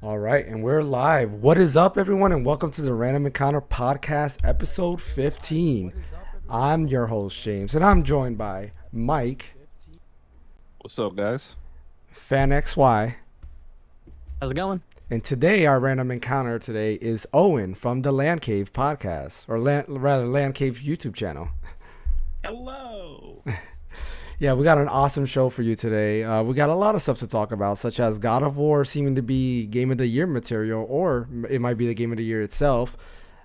All right, and we're live. What is up, everyone, and welcome to the Random Encounter Podcast, episode 15. I'm your host, James, and I'm joined by Mike, What's up, guys? FanXY, How's it going? and today our random encounter today is Owen from the Land Cave Podcast, or Land Cave YouTube channel. Hello. Yeah, we got an awesome show for you today. We got a lot of stuff to talk about, such as God of War seeming to be Game of the Year material, or it might be the Game of the Year itself.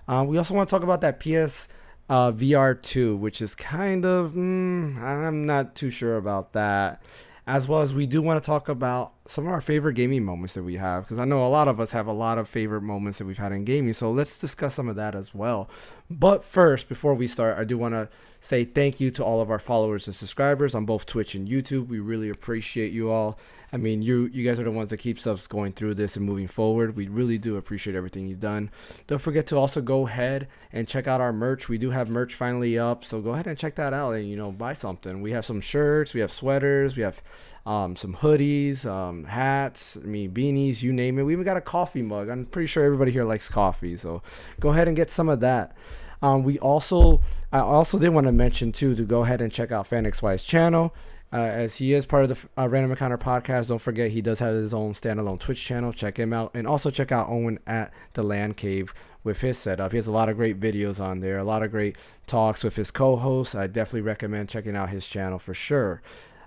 We also want to talk about that PS VR 2, which is kind of, I'm not too sure about that. As well as we do want to talk about some of our favorite gaming moments that we have, because I know a lot of us have a lot of favorite moments that we've had in gaming. So let's discuss some of that as well. But first, before we start, I do want to say thank you to all of our followers and subscribers on both Twitch and YouTube. We really appreciate you all. I mean, you guys are the ones that keeps us going through this and moving forward. We really do appreciate everything you've done. Don't forget to also go ahead and check out our merch. We do have merch finally up, so go ahead and check that out and buy something. We have some shirts, we have sweaters, we have some hoodies, hats, beanies, you name it. We even got a coffee mug. I'm pretty sure everybody here likes coffee, so go ahead and get some of that. I also did want to mention too to go ahead and check out FanXY's channel. As he is part of the Random Encounter podcast, don't forget he does have his own standalone Twitch channel. Check him out, and also check out Owen at the Land Cave with his setup. He has a lot of great videos on there, a lot of great talks with his co-hosts. I definitely recommend checking out his channel for sure.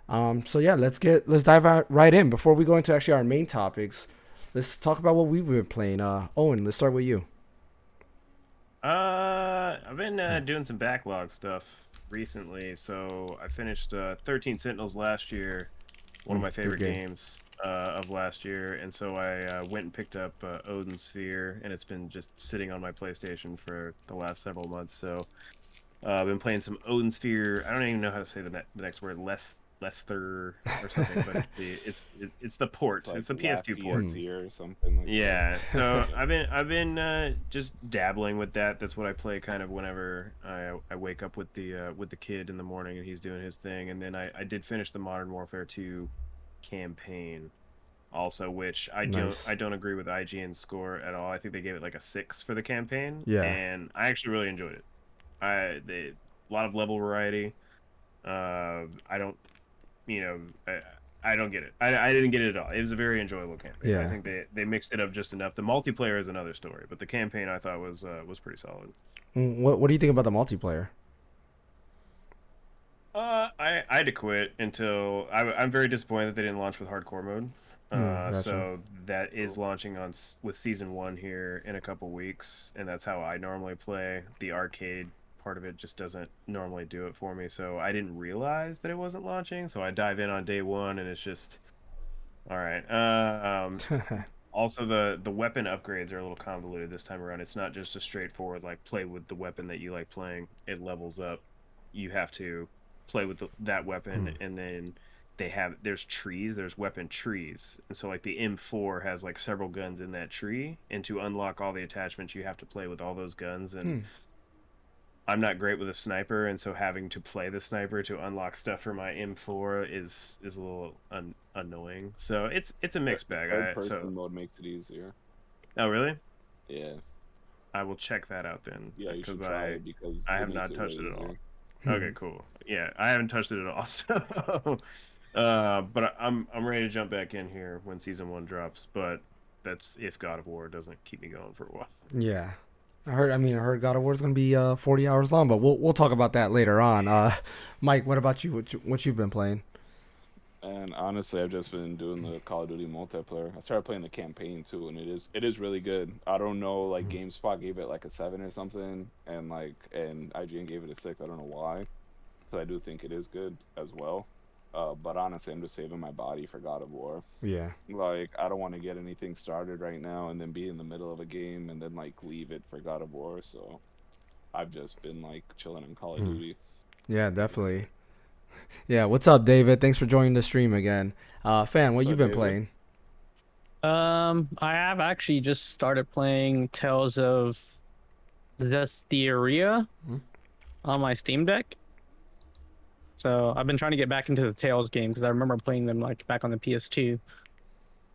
So yeah, let's dive right in. Before we go into actually our main topics, let's talk about what we've been playing. Owen, let's start with you. I've been doing some backlog stuff recently. So I finished 13 Sentinels last year, one of my favorite games of last year, and so I went and picked up Odin Sphere, and it's been just sitting on my PlayStation for the last several months. So I've been playing some Odin Sphere. I don't even know how to say the next word. Lester or something, but it's the port. It's the PS2 port or something like yeah. So I've been just dabbling with that. That's what I play kind of whenever I wake up with the kid in the morning and he's doing his thing. And then I did finish the Modern Warfare 2 campaign also, which I don't agree with IGN's score at all. I think they gave it like a 6 for the campaign. Yeah. And I actually really enjoyed it. A lot of level variety. I don't I don't get it. I didn't get it at all. It was a very enjoyable campaign. Yeah. I think they mixed it up just enough. The multiplayer is another story, but the campaign I thought was pretty solid. What do you think about the multiplayer? I had to quit until I'm very disappointed that they didn't launch with hardcore mode. Gotcha. So that is launching with season 1 here in a couple weeks, and that's how I normally play. The arcade part of it just doesn't normally do it for me, so I didn't realize that it wasn't launching, so I dive in on day 1 and it's just all right. Also the weapon upgrades are a little convoluted this time around. It's not just a straightforward like play with the weapon that you like playing. It levels up. You have to play with that weapon, and then there's trees, there's weapon trees, and so like the M4 has like several guns in that tree, and to unlock all the attachments you have to play with all those guns. And I'm not great with a sniper, and so having to play the sniper to unlock stuff for my M4 is a little annoying. So it's a mixed bag. Third-person mode makes it easier. Oh really? Yeah. I will check that out then. Yeah, you should try it because I have not touched it at all. Hmm. Okay, cool. Yeah, I haven't touched it at all. So, but I'm ready to jump back in here when season 1 drops. But that's if God of War doesn't keep me going for a while. Yeah. I heard God of War is going to be 40 hours long, but we'll talk about that later on. Mike, what about you? What you've been playing? And honestly, I've just been doing the Call of Duty multiplayer. I started playing the campaign too, and it is really good. I don't know, like GameSpot gave it like a 7 or something, and IGN gave it a 6. I don't know why, because I do think it is good as well. But honestly, I'm just saving my body for God of War. Yeah. Like, I don't want to get anything started right now and then be in the middle of a game and then like leave it for God of War. So I've just been like chilling in Call of Duty. Yeah, definitely. Yeah, what's up, David? Thanks for joining the stream again. Fan, what you been playing? I have actually just started playing Tales of Zestiria on my Steam Deck. So I've been trying to get back into the Tales game because I remember playing them like back on the PS2.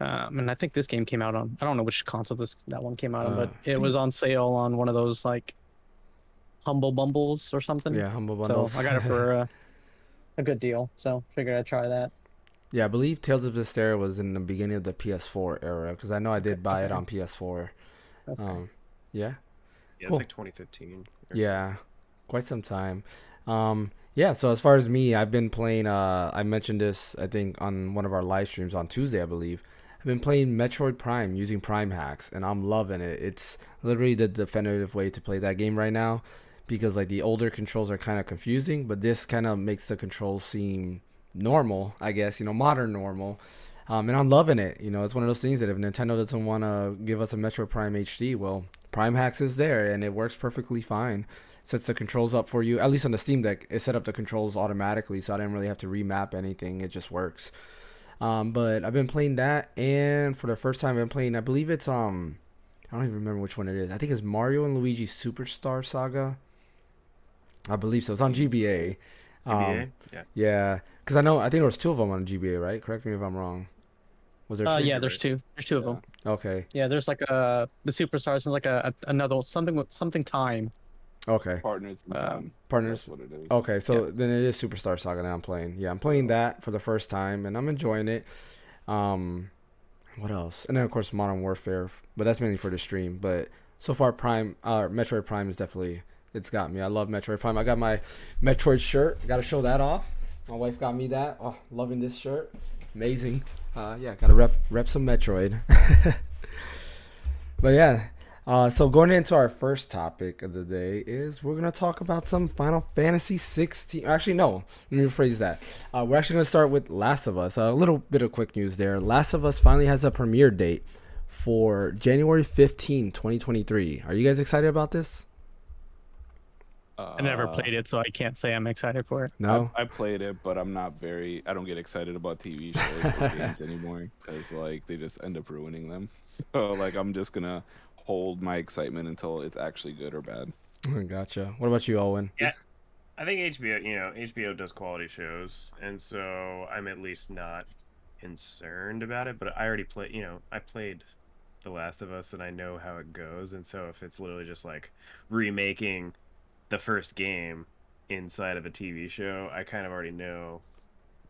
And I think this game came out on. I don't know which console that one came out on, but I it was think- on sale on one of those like Humble Bumbles or something. Yeah, Humble So Bundles. I got it for a good deal. So figured I'd try that. Yeah, I believe Tales of Vesperia was in the beginning of the PS4 era because I know I did buy it Okay. on PS4. Okay. Yeah, Yeah, Cool. it's like 2015. or yeah, quite some time. Yeah. So as far as me, I've been playing. I mentioned this I think on one of our live streams on Tuesday, I believe. I've been playing Metroid Prime using Prime hacks, and I'm loving it. It's literally the definitive way to play that game right now, because like the older controls are kind of confusing, but this kind of makes the controls seem normal, I guess, modern normal. And I'm loving it. It's one of those things that if Nintendo doesn't want to give us a Metro Prime HD, well, Prime Hacks is there and it works perfectly fine. Sets the controls up for you. At least on the Steam Deck, it set up the controls automatically, so I didn't really have to remap anything. It just works. But I've been playing that, and for the first time, I've been playing. I believe it's I don't even remember which one it is. I think it's Mario and Luigi Superstar Saga. I believe so. It's on GBA. GBA? Yeah. Yeah, because I think there was two of them on GBA, right? Correct me if I'm wrong. Was there two? Yeah, there's two. There's two of them. Okay. Yeah, there's like the Superstars and like another something with something time. Okay. Partners in Time. Partners. That's what it is. Okay, so then it is Superstar Saga that I'm playing. Yeah, I'm playing that for the first time, and I'm enjoying it. What else? And then of course Modern Warfare, but that's mainly for the stream. But so far, Metroid Prime is definitely it's got me. I love Metroid Prime. I got my Metroid shirt. Got to show that off. My wife got me that. Oh, loving this shirt. Amazing. Yeah, gotta rep some Metroid. But yeah. So going into our first topic of the day is we're gonna talk about some Final Fantasy 16. Actually, no, let me rephrase that. We're actually gonna start with Last of Us. A little bit of quick news there. Last of Us finally has a premiere date for January 15, 2023. Are you guys excited about this? I never played it, so I can't say I'm excited for it. No. I played it, but I'm not very. I don't get excited about TV shows or games anymore because like they just end up ruining them. So like I'm just gonna hold my excitement until it's actually good or bad. Gotcha. What about you, Owen? Yeah. I think HBO does quality shows, and so I'm at least not concerned about it. But I already I played The Last of Us, and I know how it goes. And so if it's literally just like remaking the first game inside of a TV show, I kind of already know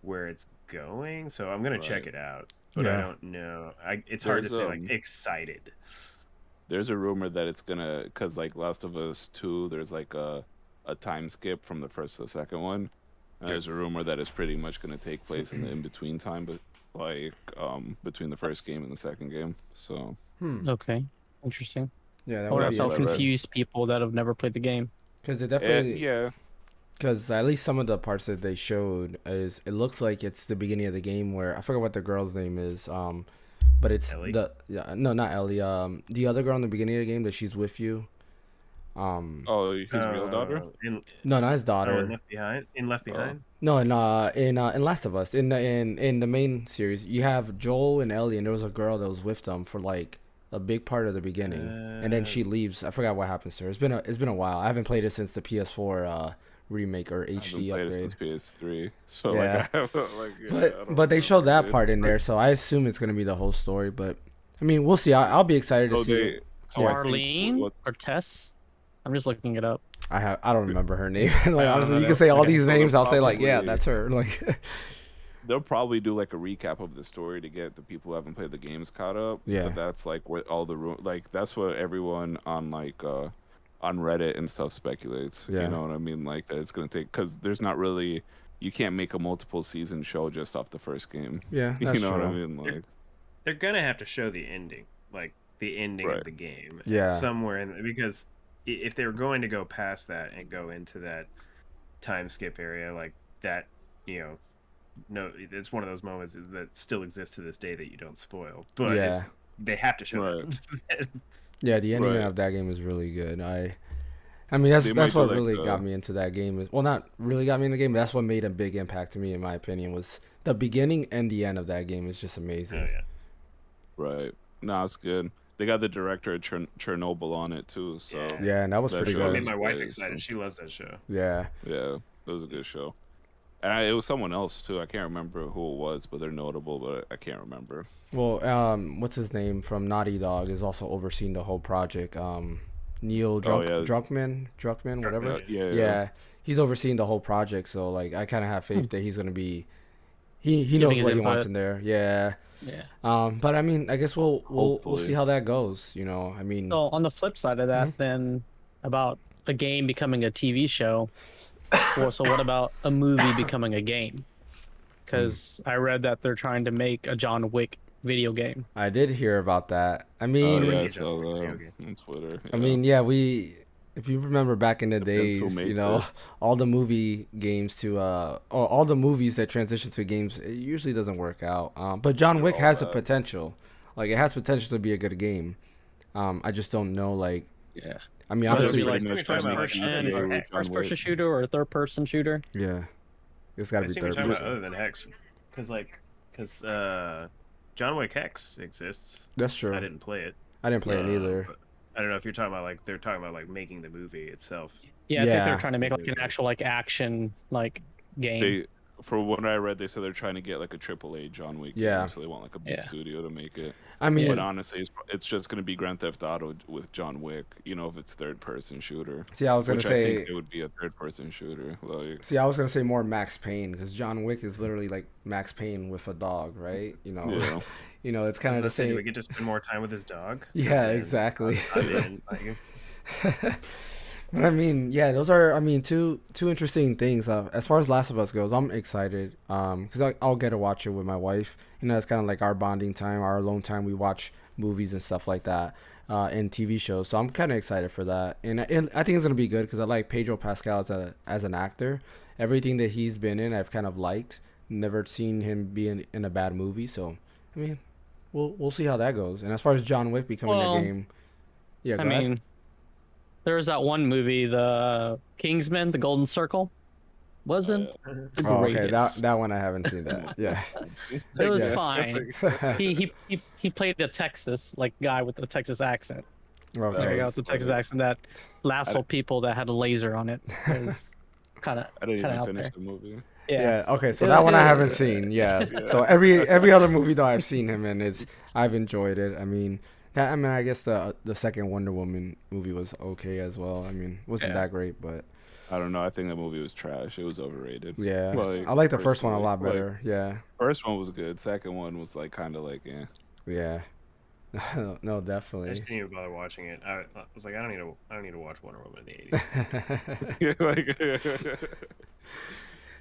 where it's going. So I'm gonna check it out, but I don't know. It's hard to say like excited. There's a rumor that it's gonna, cause like Last of Us 2, there's like a time skip from the first to the second one. And there's a rumor that it's pretty much gonna take place in the in between time, but like between the first game and the second game. So Okay, interesting. Yeah, that I wonder would if be they'll interesting. confuse people that have never played the game. because it definitely yeah. Because at least some of the parts that they showed is it looks like it's the beginning of the game where I forget what the girl's name is, but it's Ellie? no, not Ellie, the other girl in the beginning of the game that she's with you, Oh, his real daughter? no, not his daughter, In Left Behind. no, in Last of Us in the main series you have Joel and Ellie, and there was a girl that was with them for like a big part of the beginning, and then she leaves. I forgot what happens to her. It's been a while. I haven't played it since the PS4 remake or HD I haven't upgrade. played it since PS3, so Yeah. like I have like. Yeah, I don't But they know. showed that part in there, so I assume it's gonna be the whole story. But I mean, we'll see. I'll be excited to So see they, it. so I think Arlene what- or Tess? I'm just looking it up. I don't remember her name. Like don't honestly, know you that. can say all Okay. these So they'll names. I'll say like, yeah, probably- that's her. Like, they'll probably do like a recap of the story to get the people who haven't played the games caught up. Yeah. But that's like where all the like that's what everyone on like on Reddit and stuff speculates. Yeah. You know what I mean? Like that it's gonna take because there's not really you can't make a multiple season show just off the first game. yeah, You that's know what I true. mean? Like They're gonna have to show the ending, like the ending Right. of the game, Yeah. somewhere in because if they were going to go past that and go into that time skip area, like that, no, it's one of those moments that still exists to this day that you don't spoil. But Yeah. they have to show Right. it. Yeah, the ending Right. of that game is really good. I mean, that's They might what do, like, really got me into that game. Well, not really got me in the game, but that's what made a big impact to me, in my opinion, was the beginning and the end of that game is just amazing. Oh yeah. right. No, it's good. They got the director of Chernobyl on it too, so Yeah, and that was That pretty show That good. made my wife great, excited. so- She loves that show. Yeah. yeah, it was a good show. It was someone else too. I can't remember who it was, but they're notable. But I can't remember. Well, what's his name from Naughty Dog is also overseeing the whole project. Neil Oh yeah, Druckmann, whatever. yeah. Yeah, he's overseeing the whole project. So like, I kind of have faith that he's gonna be. He Giving knows his what he wants input. in there. Yeah. Yeah. But I mean, I guess we'll see Hopefully. how that goes. You know, I mean, So on the flip side of that, then about a game becoming a TV show. Well, so what about a movie becoming a game? Because I read that they're trying to make a John Wick video game. I did hear about that. I Oh mean, yeah, I He's saw a video that game. on Twitter. I Yeah. mean, yeah, if you remember back in the Depends who days, you makes know, it. all the movie games to or all the movies that transition to games, it usually doesn't work out. But John They're Wick all has the bad. potential. Like it has potential to be a good game. I just don't know. Like, Yeah. I mean, Whether it honestly, be pretty like much first trying to person, make or GTA with John first person Wick. shooter, or a third person shooter. yeah, it's got I to be assume you're third talking about person. other than Hex, because John Wick Hex exists. That's true. I didn't play it. I didn't play it either. But I don't know if you're talking about like they're talking about like making the movie itself. Yeah, I think they're Yeah. trying to make like an actual like action like game. They, from what I read, they said they're trying to get like a AAA John Wick Yeah. game, so they want like a big Yeah. studio to make it. I mean, But honestly, it's just gonna be Grand Theft Auto with John Wick. You know, if it's third person shooter. see, I was gonna Which I say, think it would be a third person shooter. Like, more Max Payne because John Wick is literally like Max Payne with a dog, right? You know, yeah. you know, it's kind of the Do we same. get to spend more time with his dog? Yeah, Then exactly. I'm in. Like, But I mean, yeah, those are two interesting things. As far as Last of Us goes, I'm excited because I'll get to watch it with my wife. You know, it's kind of like our bonding time, our alone time. We watch movies and stuff like that, and TV shows. So I'm kind of excited for that, and I think it's gonna be good because I like Pedro Pascal as an actor. Everything that he's been in, I've kind of liked. Never seen him be in a bad movie. So I mean, we'll see how that goes. And as far as John Wick becoming Well, a game, yeah, go I ahead. mean, there was that one movie, the Kingsman, The Golden Circle. Wasn't the Oh, okay, greatest. that one I haven't seen that. Yeah. It was Yeah. fine. He played a Texas like guy with a Texas accent. There you Okay. go, with the Texas accent that lassoed people that had a laser on it. It was kind of I didn't even out finish there. the movie. Yeah. Okay. So It- that one I it- haven't seen. Yeah. Yeah. So every other movie that I've seen him in is I've enjoyed it. I mean, I guess the second Wonder Woman movie was okay as well. I mean, wasn't Yeah. that great, but I don't know. I think that movie was trash. It was overrated. yeah, Like, I like the first one a personally, lot like, better. Yeah. First one was good. Second one was like kind of like, eh. Yeah. No, I definitely. just didn't even bother watching it. I was like, I don't need to watch Wonder Woman in the '80s. Like,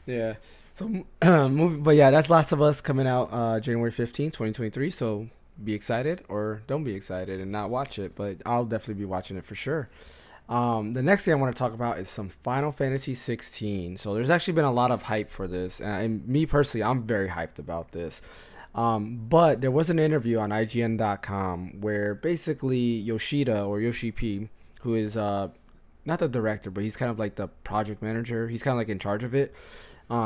Yeah. So, movie, but yeah, that's Last of Us coming out January 15th, 2023. So be excited or don't be excited and not watch it, but I'll definitely be watching it for sure. The next thing I want to talk about is some Final Fantasy 16. So there's actually been a lot of hype for this, and me personally, I'm very hyped about this. But there was an interview on IGN.com where basically Yoshida or Yoshi P, who is not the director, but he's kind of like the project manager. He's kind of like in charge of it.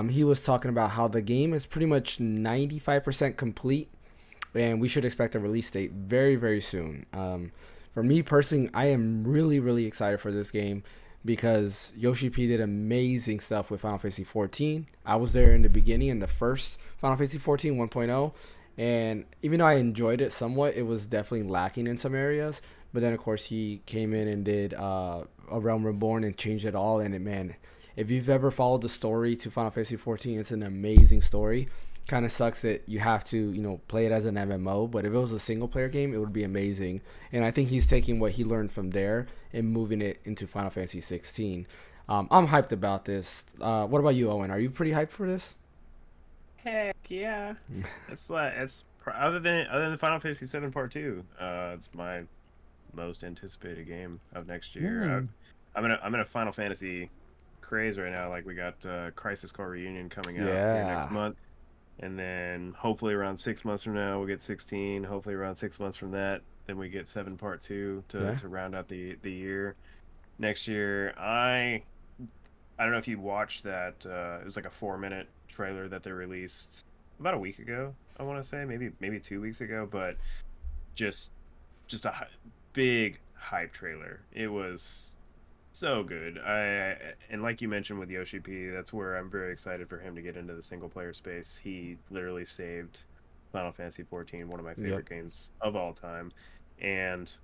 He was talking about how the game is pretty much 95% complete, and we should expect a release date very, very soon. For me personally, I am really, really excited for this game because Yoshi P did amazing stuff with Final Fantasy 14. I was there in the beginning in the first Final Fantasy 14 1.0, and even though I enjoyed it somewhat, it was definitely lacking in some areas. But then, of course, he came in and did A Realm Reborn and changed it all. And man, if you've ever followed the story to Final Fantasy 14, it's an amazing story. Kind of sucks that you have to, play it as an MMO, but if it was a single player game, it would be amazing. And I think he's taking what he learned from there and moving it into Final Fantasy 16. I'm hyped about this. What about you, Owen? Are you pretty hyped for this? Heck yeah! Other than Final Fantasy 7 Part 2. It's my most anticipated game of next year. I'm in a Final Fantasy craze right now. Like we got Crisis Core Reunion coming out here next month. And then hopefully around 6 months from now we'll get 16. Hopefully around 6 months from that, then we get 7 Part 2 to round out the year. Next year, I don't know if you watched that. It was like a 4-minute trailer that they released about a week ago. I want to say maybe 2 weeks ago, but just a big hype trailer. It was So good. And like you mentioned with Yoshi P, that's where I'm very excited for him to get into the single player space. He literally saved Final Fantasy 14, one of my Yep. favorite games of all time. And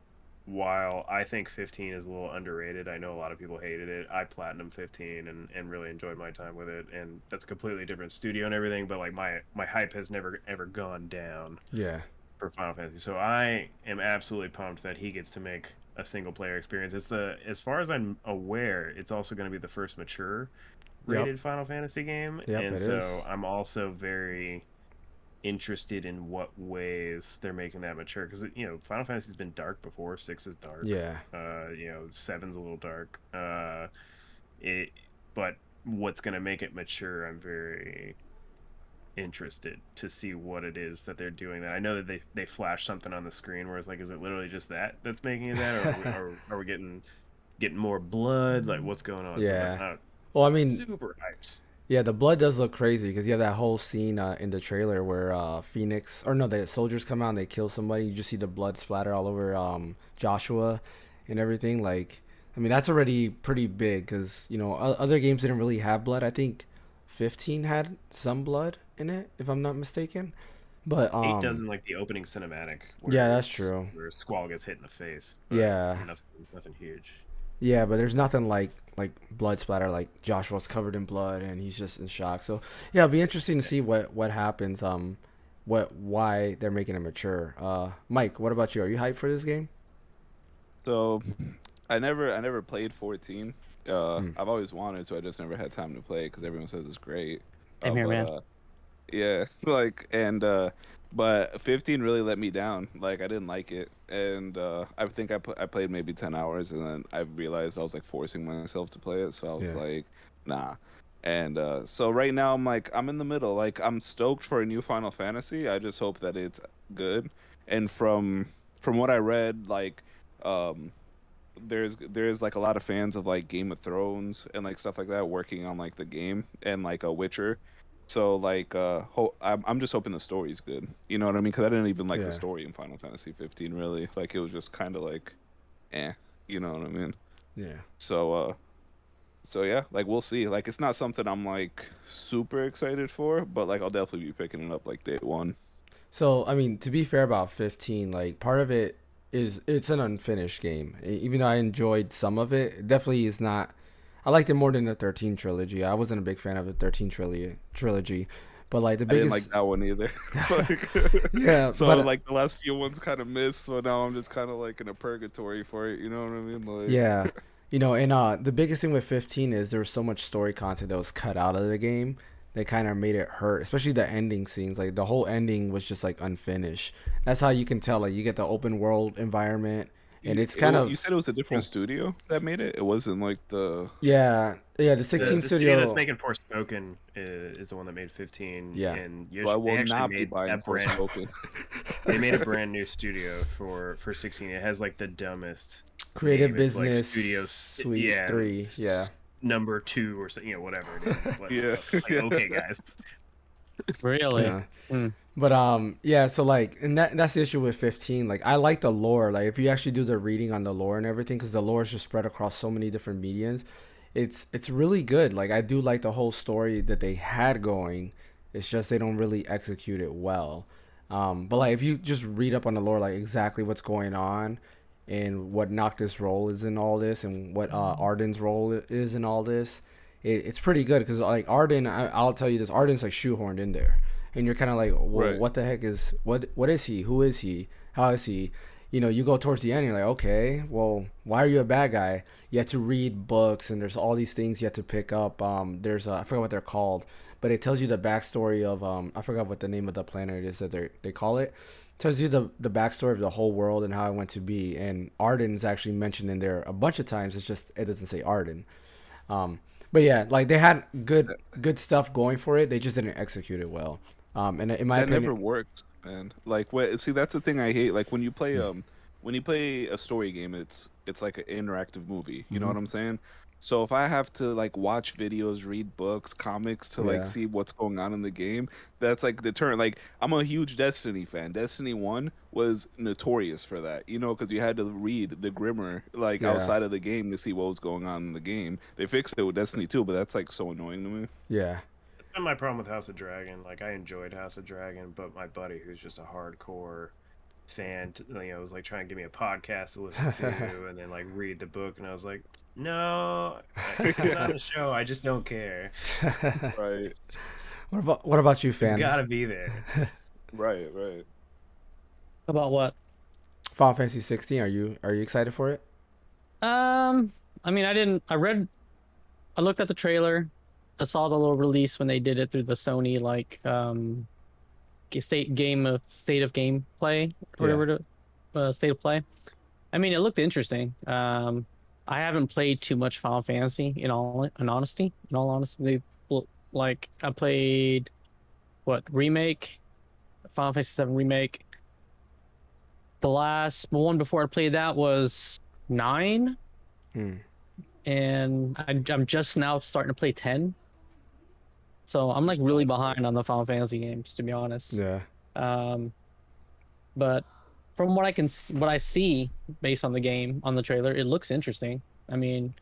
while I think 15 is a little underrated, I know a lot of people hated it. I platinum 15 and really enjoyed my time with it. And that's a completely different studio and everything, but like my hype has never ever gone down Yeah. for Final Fantasy. So I am absolutely pumped that he gets to make a single player experience. It's the as far as I'm aware, it's also going to be the first mature Yep. rated Final Fantasy game, Yep. and It so is. I'm also very interested in what ways they're making that mature because Final Fantasy's been dark before. 6 is dark. Yeah. 7's a little dark. It but what's going to make it mature, I'm very interested to see what it is that they're doing. That I know that they flash something on the screen where it's like, is it literally just that's making it that, or are we getting more blood? Like, what's going on? So Yeah. I'm Well, I mean, super hyped. yeah, the blood does look crazy because you have that whole scene in the trailer where Phoenix, or no, the soldiers come out and they kill somebody. You just see the blood splatter all over Joshua and everything. Like, I mean, that's already pretty big because, other games didn't really have blood. I think 15 had some blood in it, if I'm not mistaken. But 8 doesn't like the opening cinematic yeah, where that's true. Squall gets hit in the face, but Yeah. nothing huge. Yeah, but there's nothing like blood splatter. Like Joshua's covered in blood and he's just in shock. So yeah, it'll be interesting to see what happens. Why they're making it mature. Mike, what about you? Are you hyped for this game? So I never played 14. Hmm. I've always wanted to. I just never had time to play because everyone says it's great. Same here, But man. yeah, like but 15 really let me down. Like I didn't like it, and I think I played maybe 10 hours, and then I realized I was like forcing myself to play it. So I was Yeah. like, nah. And so right now I'm in the middle. Like I'm stoked for a new Final Fantasy. I just hope that it's good. And from what I read, like um there's like a lot of fans of like Game of Thrones and like stuff like that working on like the game and like a Witcher. So like I'm just hoping the story's good. You know what I mean? Because I didn't even like the Yeah. story in Final Fantasy 15 really. Like it was just kind of like, eh. You know what I mean? Yeah. So so yeah, like we'll see. Like it's not something I'm like super excited for, but like I'll definitely be picking it up like day one. So I mean, to be fair about 15, like part of it is it's an unfinished game. Even though I enjoyed some of it, it definitely is not. I liked it more than the 13 trilogy. I wasn't a big fan of the 13 trilogy, but like the I didn't like biggest. that one either. Like, Yeah, so but like the last few ones kind of missed, so now I'm just kind of like in a purgatory for it. You know what I mean? Like, yeah, and the biggest thing with 15 is there was so much story content that was cut out of the game. That kind of made it hurt, especially the ending scenes. Like the whole ending was just like unfinished. That's how you can tell. Like you get the open world environment, and it's kind you of said it was a different studio that made it. It wasn't like the. yeah. The The 16 the studio that's studio, making Forspoken is the one that made 15, yeah, and So I They will actually not be made buying that brand. Forspoken. They made a brand new studio for 16. It has like the dumbest creative name. It's like business Studios, suite yeah, 3, yeah. number 2 or so, whatever it is. Like, Yeah. like, okay, guys. Really? Yeah. Hmm. But yeah, so like and that's the issue with 15. Like I like the lore. Like if you actually do the reading on the lore and everything cuz the lore is just spread across so many different mediums, it's really good. Like I do like the whole story that they had going. It's just they don't really execute it well. But like if you just read up on the lore like exactly what's going on and what Noctis' role is in all this and what Arden's role is in all this, it's pretty good because like Arden, I'll tell you this, Arden's like shoehorned in there, and you're kind of like, well, Right. what the heck is what is he? Who is he? How is he? You go towards the end, you're like, okay, well, why are you a bad guy? You have to read books, and there's all these things you have to pick up. There's I forgot what they're called, but it tells you the backstory of I forgot what the name of the planet is that they call it. Tells you the backstory of the whole world and how it went to be. And Arden's actually mentioned in there a bunch of times. It's just it doesn't say Arden. Um, but yeah, like they had good stuff going for it. They just didn't execute it well. And in my That opinion, never works, man. Like, see, that's the thing I hate. Like when you play a story game, it's like an interactive movie. You know mm-hmm. what I'm saying? So if I have to like watch videos, read books, comics to like Yeah. see what's going on in the game, that's like deterrent. Like I'm a huge Destiny fan. Destiny 1 was notorious for that. You know, because you had to read the Grimmer like Yeah. outside of the game to see what was going on in the game. They fixed it with Destiny 2, but that's like so annoying to me. Yeah. That's been my problem with House of Dragon. Like I enjoyed House of Dragon, but my buddy who's just a hardcore fan, was like trying to give me a podcast to listen to, and then like read the book, and I was like, no, it's not a show. I just don't care. Right, What about you, It's fan? got to be there. right, right. About what? Final Fantasy 16. Are you excited for it? Um, I mean, I didn't. I looked at the trailer. I saw the little release when they did it through the Sony state of gameplay or Yeah. whatever, state of play. I mean, it looked interesting. I haven't played too much Final Fantasy in all honesty. Like I played what remake, Final Fantasy 7 remake. The last one before I played that was 9, Hmm. and I'm just now starting to play 10. So I'm You're like still really on it. behind on the Final Fantasy games, to be honest. Yeah. Um, but from what I see based on the game on the trailer, it looks interesting. I mean,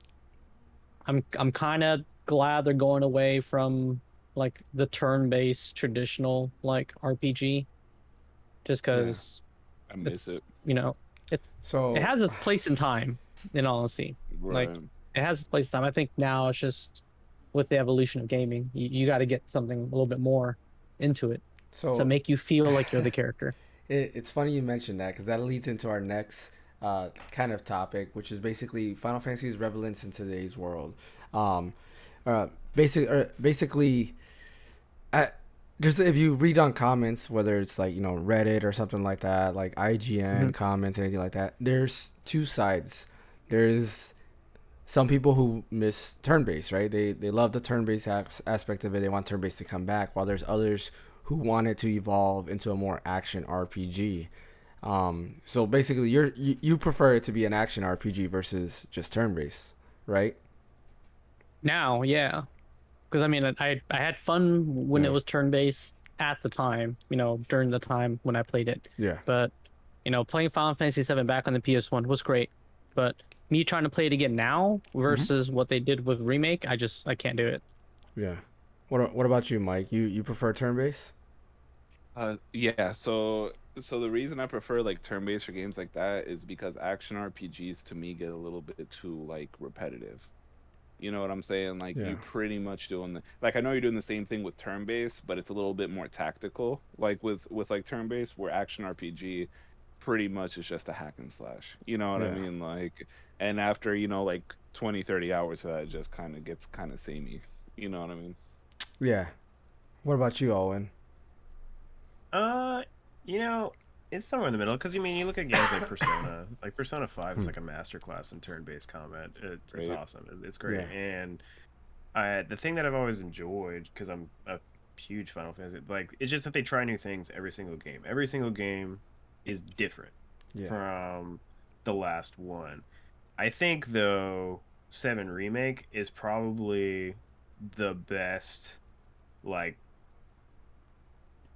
I'm kind of glad they're going away from like the turn-based traditional like RPG, just Yeah. because I miss it's it. it So has its place in time. In all honesty, like Right. it has its place in time. I think now it's just with the evolution of gaming, you got to get something a little bit more into it to so make you feel like you're the character. it's funny you mentioned that because that leads into our next kind of topic, which is basically Final Fantasy's relevance in today's world. Um, basically, uh, just if you read on comments, whether it's like Reddit or something like that, like Mhm. IGN comments, anything like that, there's two sides. There's some people who miss turn-based, right? They love the turn-based aspect of it. They want turn-based to come back, while there's others who want it to evolve into a more action RPG. So basically, you prefer it to be an action RPG versus just turn-based, right? Now, yeah, because I mean, I had fun when it Yeah, was turn based at the time, during the time when I played it. yeah, But playing Final Fantasy 7 back on the PS1 was great. But me trying to play it again now hmm versus what they did with remake, I can't do it. yeah. What about you, Mike? You prefer turn-based? Yeah, so the reason I prefer like turn-based for games like that is because action RPGs to me get a little bit too like repetitive. You know what I'm saying? Like Yeah, you pretty much doing the like I know you're doing the same thing with turn-based, but it's a little bit more tactical. Like with like turn-based, where action RPG pretty much is just a hack and slash. You know what I yeah, mean? Like and after, like 20, 30 hours of that it just kind of gets kind of samey. You know what I mean? yeah. What about you, Owen? Uh, you know, it's somewhere in the middle because you mean you look at games like Persona. Like Persona 5 is Hmm. like a masterclass in turn-based combat. It's Right? awesome. It's great. Yeah, And the thing that I've always enjoyed because I'm a huge Final Fantasy, like it's just that they try new things every single game. Every single game is different yeah, from the last one. I think though 7 Remake is probably the best like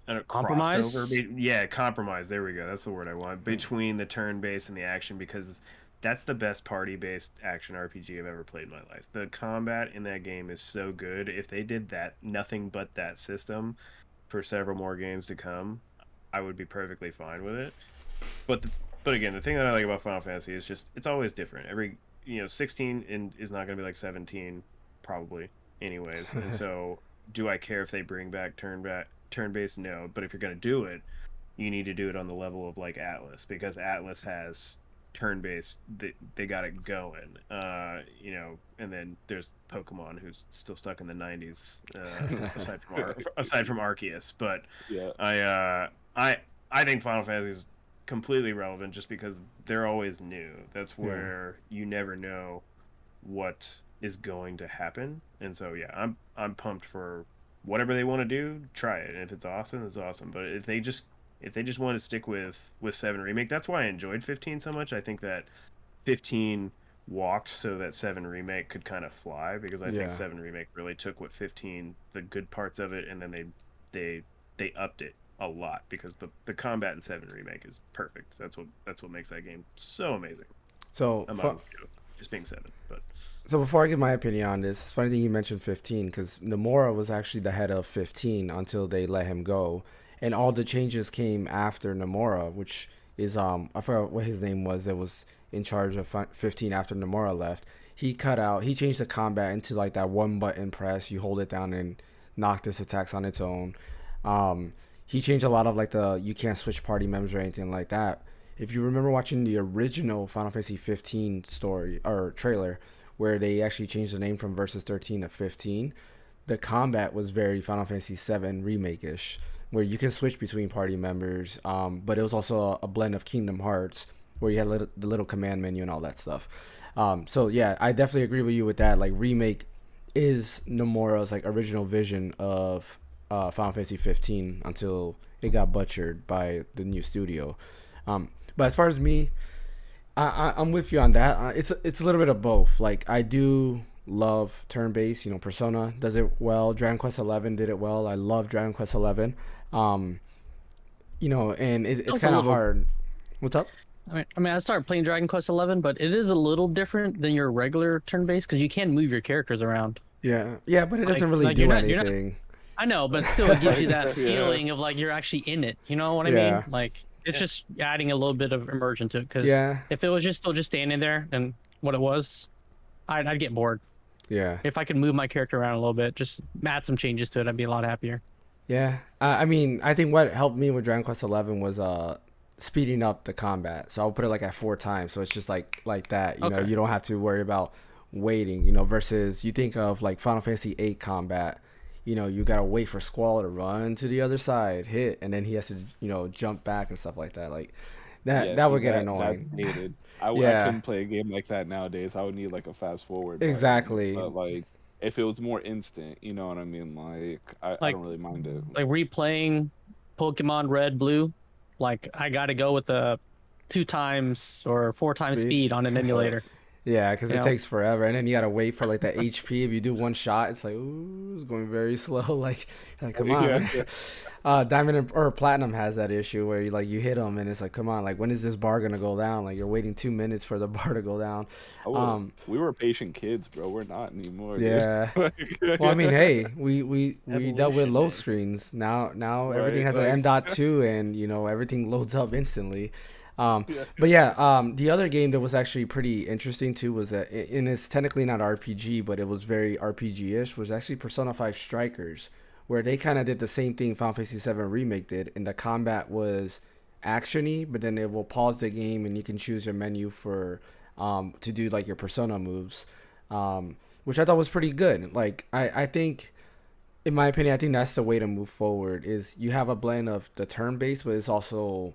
a crossover. Compromise? Yeah, compromise. There we go. That's the word I want hmm. between the turn-based and the action because that's the best party-based action RPG I've ever played in my life. The combat in that game is so good. If they did that, nothing but that system for several more games to come, I would be perfectly fine with it. But the, but again, the thing that I like about Final Fantasy is just it's always different. 16 is not going to be like 17 probably anyways. And so do I care if they bring back turn-based? No, but if you're going to do it, you need to do it on the level of like Atlas because Atlas has turn-based they got it going. And then there's Pokemon who's still stuck in the 90s aside from Arceus, but Yeah. I think Final Fantasy is completely relevant just because they're always new. That's Yeah, where you never know what is going to happen. And so yeah, I'm pumped for whatever they want to do, try it. And if it's awesome, it's awesome. But if they just want to stick with 7 remake, that's why I enjoyed 15 so much. I think that 15 walked so that 7 Remake could kind of fly, because I think Yeah. 7 Remake really took what 15, the good parts of it, and then they upped it a lot, because the combat in 7 Remake is perfect. That's what makes that game so amazing. So Among just being 7, but So before I give my opinion on this, it's funny that you mentioned 15 because Nomura was actually the head of 15 until they let him go, and all the changes came after Nomura, which is I forgot what his name was that was in charge of 15 after Nomura left. He changed the combat into like that one button press. You hold it down and knock this attacks on its own. He changed a lot of like the you can't switch party members or anything like that. If you remember watching the original Final Fantasy 15 story or trailer, where they actually changed the name from Versus 13 to 15, the combat was very Final Fantasy 7 remake-ish, where you can switch between party members, but it was also a blend of Kingdom Hearts, where you had the little command menu and all that stuff. So yeah, I definitely agree with you with that. Like remake is Nomura's like original vision of Final Fantasy 15 until it got butchered by the new studio. But as far as me, I'm with you on that. It's a little bit of both. Like I do love turn-based. You know, Persona does it well. Dragon Quest 11 did it well. I love Dragon Quest 11. You know, and it's kind of hard. What's up? I started playing Dragon Quest 11, but it is a little different than your regular turn-based because you can move your characters around. Yeah, but it doesn't really do anything. I know, but still, it gives you that Yeah. feeling of like you're actually in it. You know what I Yeah. mean? Like it's just adding a little bit of immersion to it. Because Yeah. if it was just still just standing there and what it was, I'd get bored. Yeah. If I could move my character around a little bit, just add some changes to it, I'd be a lot happier. Yeah. I mean, I think what helped me with Dragon Quest 11 was speeding up the combat. So I'll put it like at 4 times. So it's just like that. You know, Okay. you don't have to worry about waiting. You know, versus you think of like Final Fantasy 8 combat. You know, you gotta wait for Squall to run to the other side, hit, and then he has to, you know, jump back and stuff like that. Like that Yeah, that see, would get that's annoying. dated. I Yeah. couldn't play a game like that nowadays. I would need like a fast forward button. Exactly. But like, if it was more instant, you know what I mean? Like, I Like- don't really mind it. Like replaying Pokemon Red, Blue, like I gotta go with the 2 times or 4 times Speed. speed on an emulator. Yeah, because You it know? takes forever, and then you gotta wait for like the HP. If you do one shot, it's like ooh, it's going very slow. Like come on. Yeah, man. yeah. Diamond or Platinum has that issue where you hit them, and it's like come on, like when is this bar gonna go down? Like you're waiting 2 minutes for the bar to go down. We were patient kids, bro. We're not anymore. dude. Yeah. Like, Well, I mean, hey, we dealt with Evolution, load man. screens. Now Right, everything has like- an M.2, and you know everything loads up instantly. Yeah. But yeah, the other game that was actually pretty interesting too was that, and it's technically not RPG, but it was very RPG-ish. Was actually Persona 5 Strikers, where they kind of did the same thing Final Fantasy 7 Remake did, and the combat was actiony, but then it will pause the game and you can choose your menu for to do like your Persona moves, which I thought was pretty good. Like I think, in my opinion, I think that's the way to move forward. Is you have a blend of the turn-based, but it's also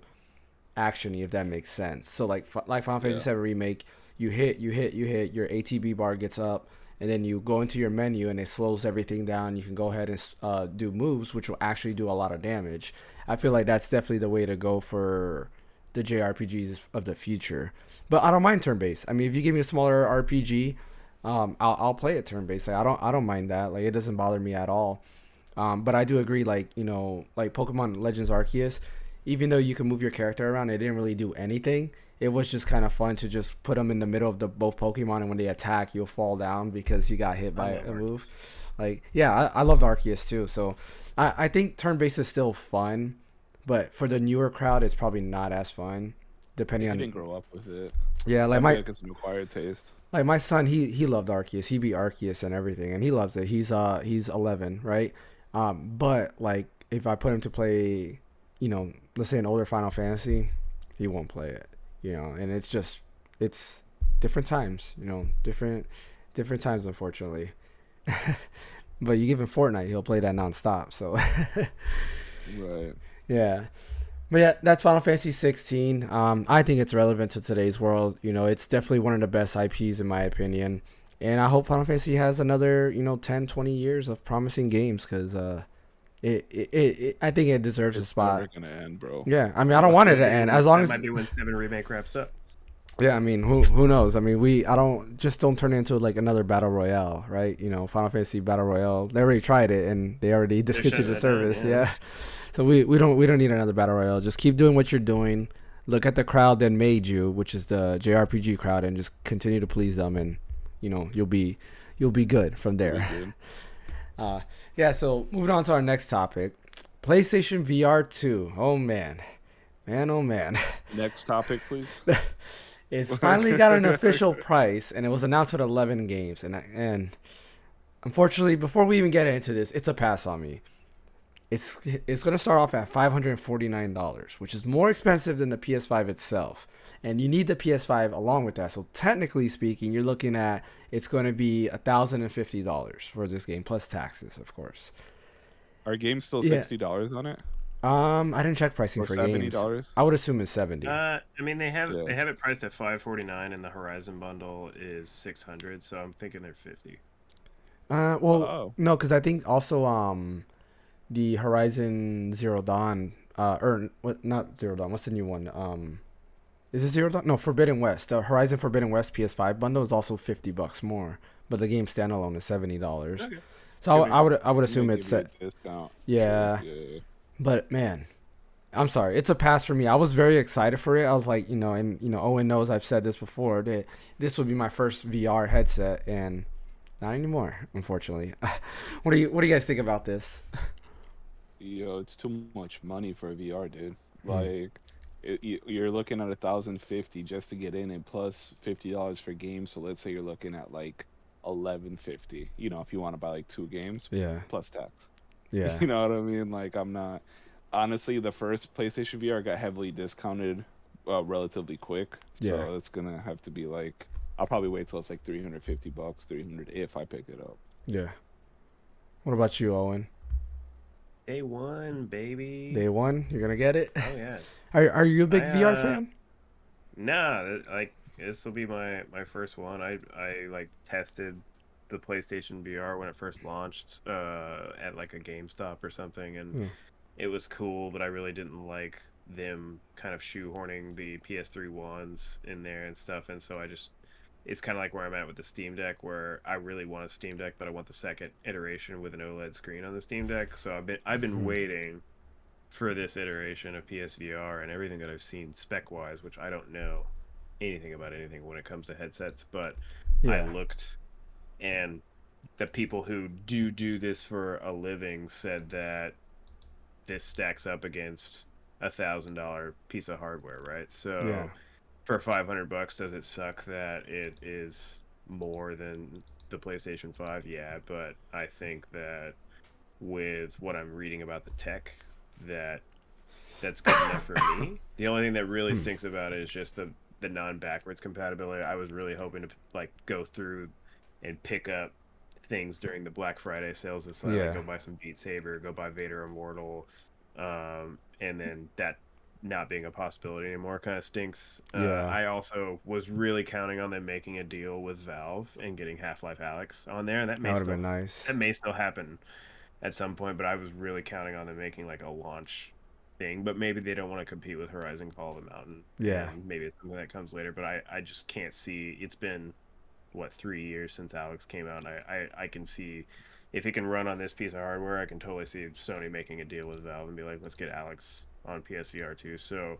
actiony, if that makes sense. So like Final Fantasy 7 Remake, you hit, your ATB bar gets up, and then you go into your menu and it slows everything down. You can go ahead and do moves, which will actually do a lot of damage. I feel like that's definitely the way to go for the JRPGs of the future. But I don't mind turn-based. I mean, if you give me a smaller RPG, I'll play it turn-based. Like I don't mind that. Like it doesn't bother me at all. But I do agree. Like you know, like Pokemon Legends Arceus, even though you can move your character around, it didn't really do anything. It was just kind of fun to just put them in the middle of both Pokemon, and when they attack, you'll fall down because you got hit by a move. Like, yeah, I loved Arceus too. So I think turn-based is still fun, but for the newer crowd, it's probably not as fun, depending I on. didn't grow up with it. Yeah, I like feel like it's an acquired taste. like my son, he loved Arceus. He beat Arceus and everything, and he loves it. He's 11, right? But like if I put him to play, you know, let's say an older Final Fantasy, he won't play it. You know, and it's different times. You know, different times, unfortunately. But you give him Fortnite, he'll play that nonstop. So Right. yeah. But yeah, that's Final Fantasy 16. I think it's relevant to today's world. You know, it's definitely one of the best IPs in my opinion. And I hope Final Fantasy has another, 10, 20 years of promising games because I think it deserves a It's spot. never gonna end, bro. Yeah, I mean, I don't want it to end as long that as might be when 7 Remake wraps up. Yeah, I mean, who knows? I mean, I don't turn it into like another battle royale, right? You know, Final Fantasy battle royale. They already tried it and they already They're discontinued shutting the that down. service. Yeah. Yeah, so we don't need another battle royale. Just keep doing what you're doing. Look at the crowd that made you, which is the JRPG crowd, and just continue to please them, and you know you'll be good from It'll be there. good. Uh, yeah. So moving on to our next topic, PlayStation VR 2. Oh man, man, oh man. Next topic, please. It's finally got an official price, and it was announced with 11 games. And unfortunately, before we even get into this, it's a pass on me. It's gonna start off at $549, which is more expensive than the PS5 itself, and you need the PS5 along with that. So technically speaking, you're looking at it's going to be $1,050 for this game plus taxes, of course. Are games still Yeah. $60 on it? I didn't check pricing Or for games. $70? I would assume it's 70. I mean, they have Yeah. it priced at 549, and the Horizon bundle is 600. So I'm thinking they're 50. Well, Oh. no, because I think also the Horizon Zero Dawn, or what? Not Zero Dawn. What's the new one? Is it Zero Dawn? No, Forbidden West. The Horizon Forbidden West PS5 bundle is also $50 more, but the game standalone is $70. Okay. So Give me- I would assume They it's give you set. a discount. Yeah, Yeah. but man, I'm sorry, it's a pass for me. I was very excited for it. I was like, and Owen knows I've said this before that this would be my first VR headset, and not anymore, unfortunately. What do you guys think about this? Yo, it's too much money for a VR, dude. Hmm. Like, you're looking at 1,050 just to get in, and plus $50 for games. So let's say you're looking at like 1,150. You know, if you want to buy like 2 games Yeah, plus tax. yeah, You know what I mean? Like, I'm not. Honestly, the first PlayStation VR got heavily discounted, relatively quick. Yeah. So it's gonna have to be like. I'll probably wait till it's like $350, 300 if I pick it up. yeah. What about you, Owen? Day one, baby. Day one, you're gonna get it. Oh yeah. Are you a big I, VR fan? Nah, like this will be my first one. I like tested the PlayStation VR when it first launched at like a GameStop or something, and Hmm. it was cool, but I really didn't like them kind of shoehorning the PS3 ones in there and stuff, and so it's kind of like where I'm at with the Steam Deck, where I really want a Steam Deck, but I want the second iteration with an OLED screen on the Steam Deck. So I've been waiting for this iteration of PSVR, and everything that I've seen spec wise, which I don't know anything about anything when it comes to headsets, but I Yeah, looked, and the people who do this for a living said that this stacks up against $1,000 piece of hardware, right? So yeah, for $500, does it suck that it is more than the PlayStation 5? Yeah, but I think that with what I'm reading about the tech, that's good enough for me. The only thing that really stinks about it is just the non-backwards compatibility. I was really hoping to like go through and pick up things during the Black Friday sales this time. Yeah. Like go buy some Beat Saber, go buy Vader Immortal, and then that not being a possibility anymore kind of stinks. Yeah. I also was really counting on them making a deal with Valve and getting Half-Life Alyx on there, and that would have been nice. that may still happen at some point, but I was really counting on them making like a launch thing, but maybe they don't want to compete with Horizon Call of the Mountain. Yeah. And maybe it's something that comes later, but I just can't see. It's been, what, 3 years since Alyx came out, and I can see if it can run on this piece of hardware, I can totally see Sony making a deal with Valve and be like, let's get Alyx on PSVR 2. So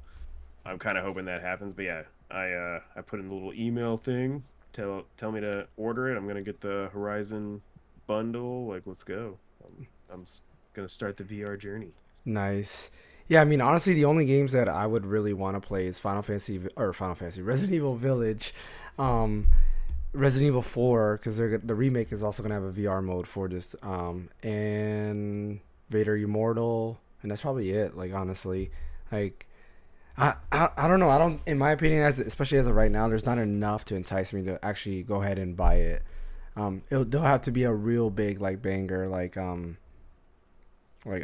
I'm kind of hoping that happens, but yeah, I put in the little email thing, tell me to order it. I'm gonna get the Horizon bundle. Like, let's go. I'm gonna start the VR journey. Nice. Yeah, I mean, honestly, the only games that I would really want to play is Resident Evil Village, Resident Evil 4, because the remake is also gonna have a VR mode for this, and Vader Immortal, and that's probably it. Like, honestly, like, I don't know. I don't, in my opinion, especially as of right now, there's not enough to entice me to actually go ahead and buy it. There'll have to be a real big like banger, like I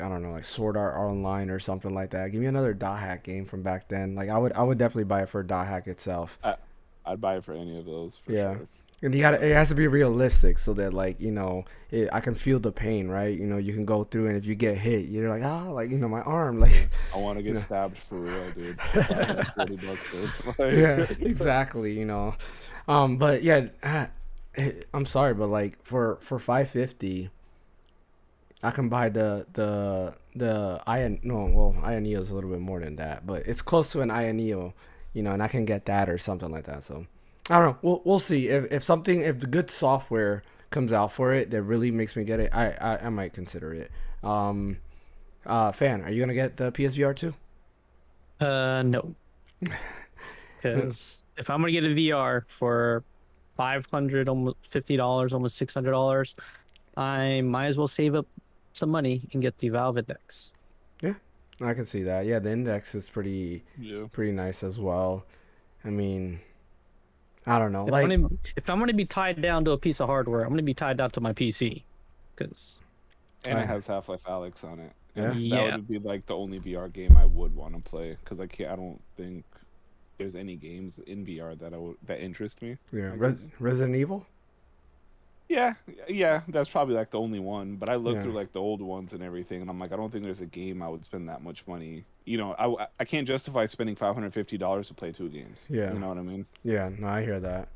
don't know, like Sword Art Online or something like that. Give me another dot hack game from back then. Like I would definitely buy it for dot hack itself. I'd buy it for any of those. For Yeah. Sure. And it has to be realistic so that like I can feel the pain, right? You can go through, and if you get hit, you're like, like my arm, like I want to you get know. stabbed for real, dude. For $540, dude. Yeah, Like, exactly. But yeah, I'm sorry, but like for 550, I can buy the Ion. No, well, Ioneo is a little bit more than that, but it's close to an Ioneo, and I can get that or something like that. So I don't know. We'll see if the good software comes out for it that really makes me get it. I might consider it. Fan, are you gonna get the PSVR too? No, because if I'm gonna get a VR for $500, almost $50, almost $600, I might as well save up some money and get the Valve Index. Yeah, I can see that. Yeah, the index is yeah. pretty nice as well. I mean, I don't know. If I'm gonna be tied down to a piece of hardware, I'm gonna be tied down to my PC, because And it has Half-Life Alyx on it. Yeah? And Yeah. that would be like the only VR game I would want to play, because I don't think there's any games in VR that interest me. Yeah, I guess. Resident Evil. Yeah, that's probably like the only one. But I looked Yeah. through like the old ones and everything, and I'm like, I don't think there's a game I would spend that much money. I can't justify spending $550 to play 2 games. Yeah. You know what I mean? Yeah, no, I hear that.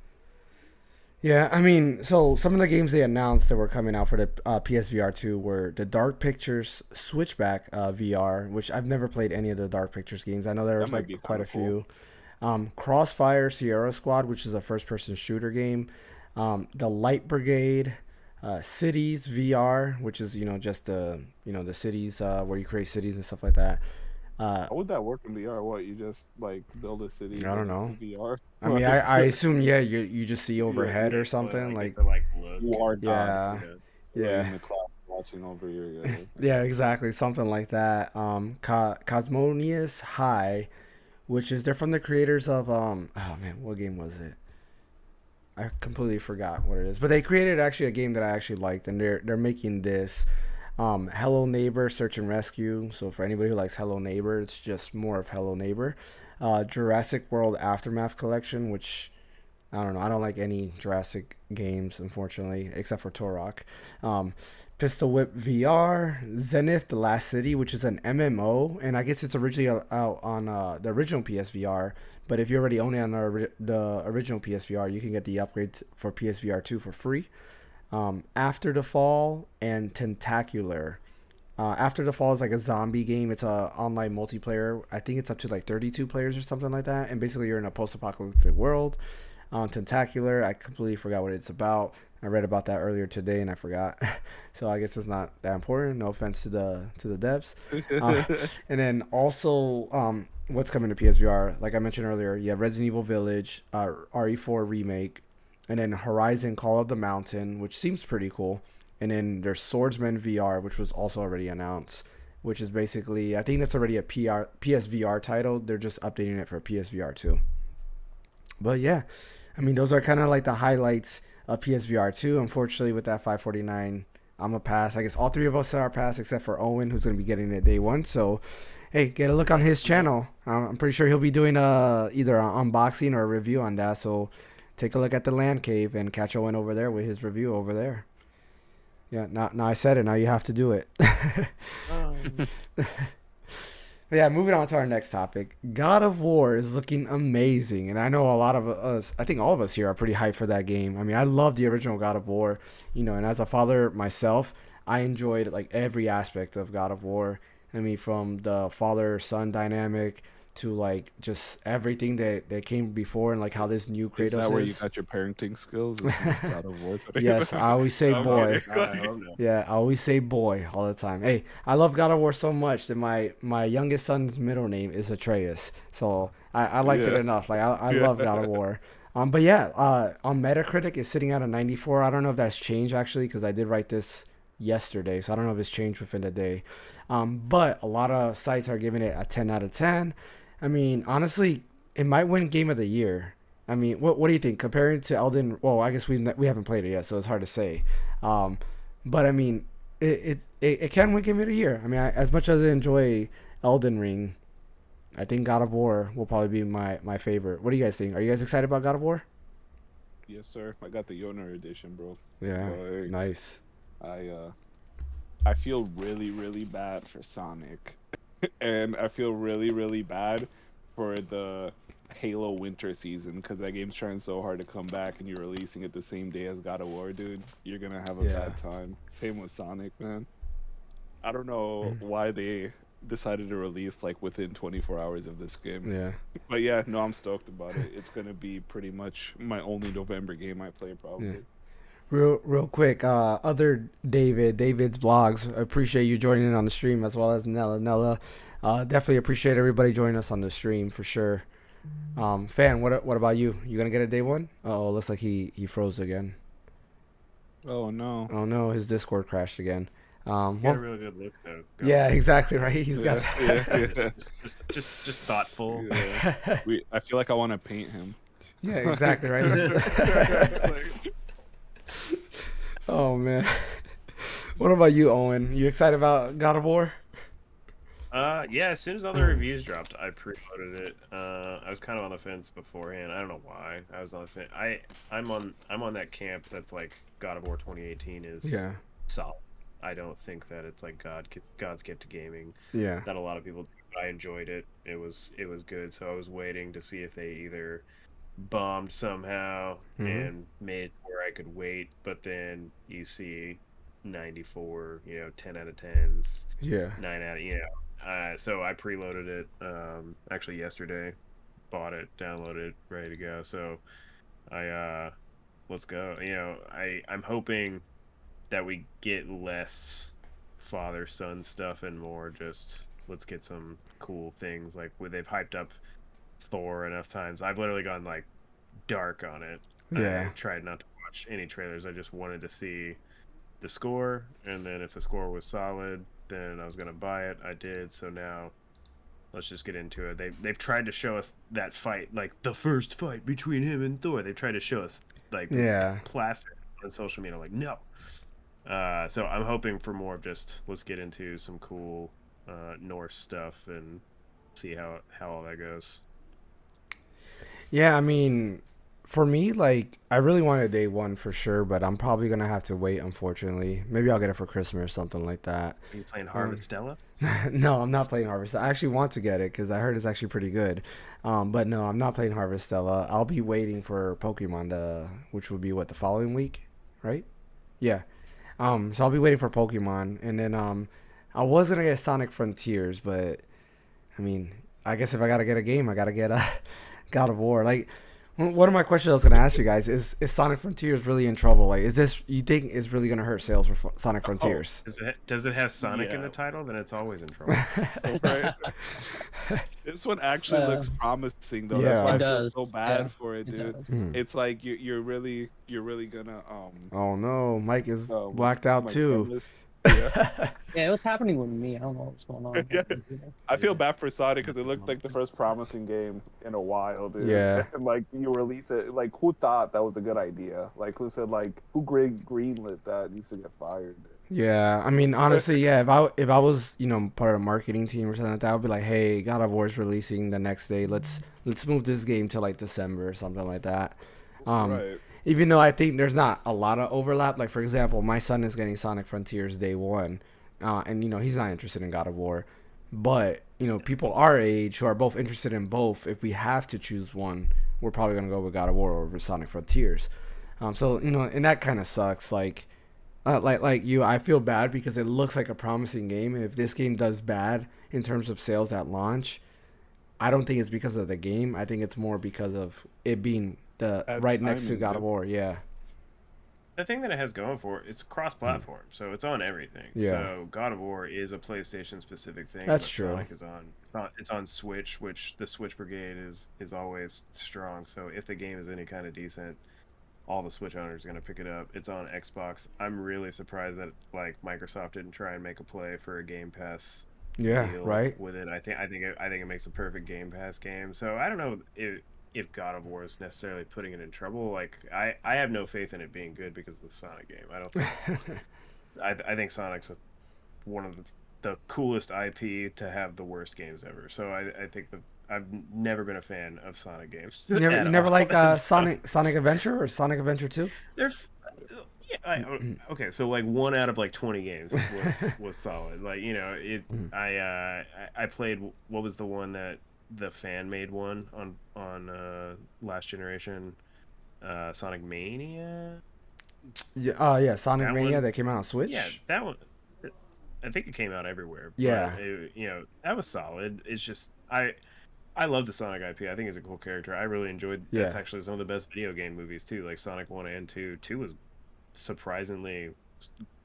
Yeah, I mean, so some of the games they announced that were coming out for the PSVR 2 were the Dark Pictures Switchback VR, which I've never played any of the Dark Pictures games. I know there was might like be quite a kinda few. Crossfire Sierra Squad, which is a first-person shooter game. The Light Brigade, Cities VR, which is just the cities where you create cities and stuff like that. How would that work in VR? What, you just like build a city? I don't but it's know. VR. I mean, I assume you just see overhead or Yeah, something like, like to, like look. You are yeah. in Yeah. the cloud watching over your. Yeah, exactly, something like that. Cosmonius High, which is they're from the creators of oh man, what game was it? I completely forgot what it is. But they created actually a game that I actually liked, and they're making this Hello Neighbor Search and Rescue. So for anybody who likes Hello Neighbor, it's just more of Hello Neighbor. Jurassic World Aftermath Collection, which I don't know. I don't like any Jurassic games, unfortunately, except for Turok. Pistol Whip VR, Zenith: The Last City, which is an MMO, and I guess it's originally out on the original PSVR. But if you already own it on the original PSVR, you can get the upgrade for PSVR 2 for free. After the Fall and Tentacular. After the Fall is like a zombie game. It's a online multiplayer. I think it's up to like 32 players or something like that. And basically you're in a post-apocalyptic world. Tentacular, I completely forgot what it's about. I read about that earlier today and I forgot. So I guess it's not that important. No offense to the devs. And then also what's coming to PSVR, like I mentioned earlier, you have Resident Evil Village, RE4 Remake, and then Horizon Call of the Mountain, which seems pretty cool. And then there's Swordsman VR, which was also already announced, which is basically, I think that's already a PSVR title. They're just updating it for PSVR 2. But yeah, I mean, those are kind of like the highlights of PSVR 2. Unfortunately, with that 549, I'm a pass. I guess all three of us are a pass except for Owen, who's going to be getting it day one. So, hey, get a look on his channel. I'm pretty sure he'll be doing either an unboxing or a review on that. So take a look at the Land Cave and catch Owen over there with his review over there. Yeah, now I said it. Now you have to do it. Yeah, moving on to our next topic. God of War is looking amazing. And I know a lot of us, I think all of us here are pretty hyped for that game. I mean, I love the original God of War, and as a father myself, I enjoyed like every aspect of God of War. I mean, from the father-son dynamic to like just everything that came before and like how this new Kratos Is that where you is. got your parenting skills? God of War? Yes, I always say boy. I hope not. Yeah, I always say boy all the time. Hey, I love God of War so much that my youngest son's middle name is Atreus. So I liked it enough. Like I love God of War. But yeah, on Metacritic it's sitting at a 94. I don't know if that's changed actually because I did write this yesterday, so I don't know if it's changed within the day. But a lot of sites are giving it a 10 out of 10. I mean, honestly, it might win Game of the Year. I mean, what do you think comparing to Elden? Well, I guess we haven't played it yet, so it's hard to say. But I mean, it can win Game of the Year. I mean, as much as I enjoy Elden Ring, I think God of War will probably be my favorite. What do you guys think? Are you guys excited about God of War? Yes, sir. I got the Yoner edition, bro. Yeah, Like, nice. I I feel really, really bad for Sonic, and I feel really, really bad for the Halo Winter season because that game's trying so hard to come back, and you're releasing it the same day as God of War, dude. You're gonna have a Yeah. bad time. Same with Sonic, man. I don't know Mhm. why they decided to release like within 24 hours of this game, Yeah. but yeah, no, I'm stoked about it. It's gonna be pretty much my only November game I play, Yeah. probably. Real quick, other David's vlogs. I appreciate you joining in on the stream as well as Nella. Definitely appreciate everybody joining us on the stream for sure. Fan, what about you? You gonna get a day one? Oh, looks like he froze again. Oh no. Oh no, his Discord crashed again. You got a Well, really good look though. yeah, Going. exactly right. He's got Yeah, yeah, that. yeah. Just thoughtful. Yeah. I feel like I want to paint him. Yeah, exactly right. Like, Oh man, what about you, Owen? You excited about God of War? Yeah, as soon as all the reviews dropped, I preloaded it. I was kind of on the fence beforehand. I don't know why. I was on the fence. I'm on that camp that's like God of War 2018 is Yeah, solid. I don't think that it's like God's gift to gaming yeah, that a lot of people do. I enjoyed it. It was good. So I was waiting to see if they either bombed somehow hmm, and made it where I could wait, but then you see 94, 10 out of 10s, yeah. 9 out of, so I preloaded it actually yesterday, bought it, downloaded it, ready to go. So I let's go. I'm hoping that we get less father son stuff and more just let's get some cool things like where they've hyped up Thor enough times. I've literally gone like dark on it. I Yeah. tried not to watch any trailers. I just wanted to see the score, and then if the score was solid, then I was gonna buy it. I did. So now let's just get into it. They've tried to show us that fight, like the first fight between him and Thor. They tried to show us like Yeah. plaster on social media. Like no. So I'm hoping for more of just let's get into some cool Norse stuff and see how all that goes. Yeah, I mean, for me, like, I really wanted day one for sure, but I'm probably gonna have to wait, unfortunately. Maybe I'll get it for Christmas or something like that. Are you playing Um, Harvest Stella? no, I'm not playing Harvest. I actually want to get it because I heard it's actually pretty good. But no, I'm not playing Harvestella. I'll be waiting for Pokemon, which will be what, the following week, right? Yeah. So I'll be waiting for Pokemon, and then I was gonna get Sonic Frontiers, but I mean, I guess if I gotta get a game, I gotta get a God of War. Like, one of my questions I was gonna ask you guys is Sonic Frontiers really in trouble? Like, is this you think is really gonna hurt sales for Sonic Oh, Frontiers? does it have Sonic in the yeah, title? Then it's always in trouble. right. This one actually Uh, looks promising though. That's Yeah. why it I feel does. so Yeah, bad for it, it dude. does. Hmm. It's like you're really gonna Oh no, Mike is oh blacked out my too. goodness. Yeah. Yeah, it was happening with me. I don't know what's going on with Yeah. the computer. I feel bad for Sonic because it looked like the first promising game in a while, dude. Yeah. And like you release it, like who thought that was a good idea? Like who said like who greenlit that needs to get fired? Yeah, I mean, honestly, yeah. If I was, part of the marketing team or something like that, I'd be like, hey, God of War is releasing the next day. Let's move this game to like December or something like that. Um, Right. Even though I think there's not a lot of overlap. Like for example, my son is getting Sonic Frontiers day one, and he's not interested in God of War, but people our age who are both interested in both. If we have to choose one, we're probably gonna go with God of War over Sonic Frontiers. So and that kind of sucks. Like you, I feel bad because it looks like a promising game. And if this game does bad in terms of sales at launch, I don't think it's because of the game. I think it's more because of it being the Bad right next to timing, God of dude. War. Yeah, The thing that it has going for it, it's cross-platform, so it's on everything. Yeah. So God of War is a PlayStation-specific thing. That's but true. Sonic is on. It's on Switch, which the Switch Brigade is always strong. So if the game is any kind of decent, all the Switch owners are gonna pick it up. It's on Xbox. I'm really surprised that like Microsoft didn't try and make a play for a Game Pass yeah, deal right. with it. I think it makes a perfect Game Pass game. So I don't know if God of War is necessarily putting it in trouble. Like I have no faith in it being good because of the Sonic game. I don't think I think Sonic's one of the coolest IP to have the worst games ever. So I think I've never been a fan of Sonic games. You never, at you never all. like And so Sonic Adventure or Sonic Adventure 2? they're yeah, okay, so like 1 out of like 20 games was solid. Like, I played, what was the one that the fan made one on last generation, Sonic Mania. Yeah, Sonic That Mania one, that came out on yeah, Switch. that one. I think it came out everywhere, but Yeah, that was solid. It's just I love the Sonic IP. I think he's a cool character. I really enjoyed. That's yeah, actually some of the best video game movies too, like Sonic 1 and 2. 2 was surprisingly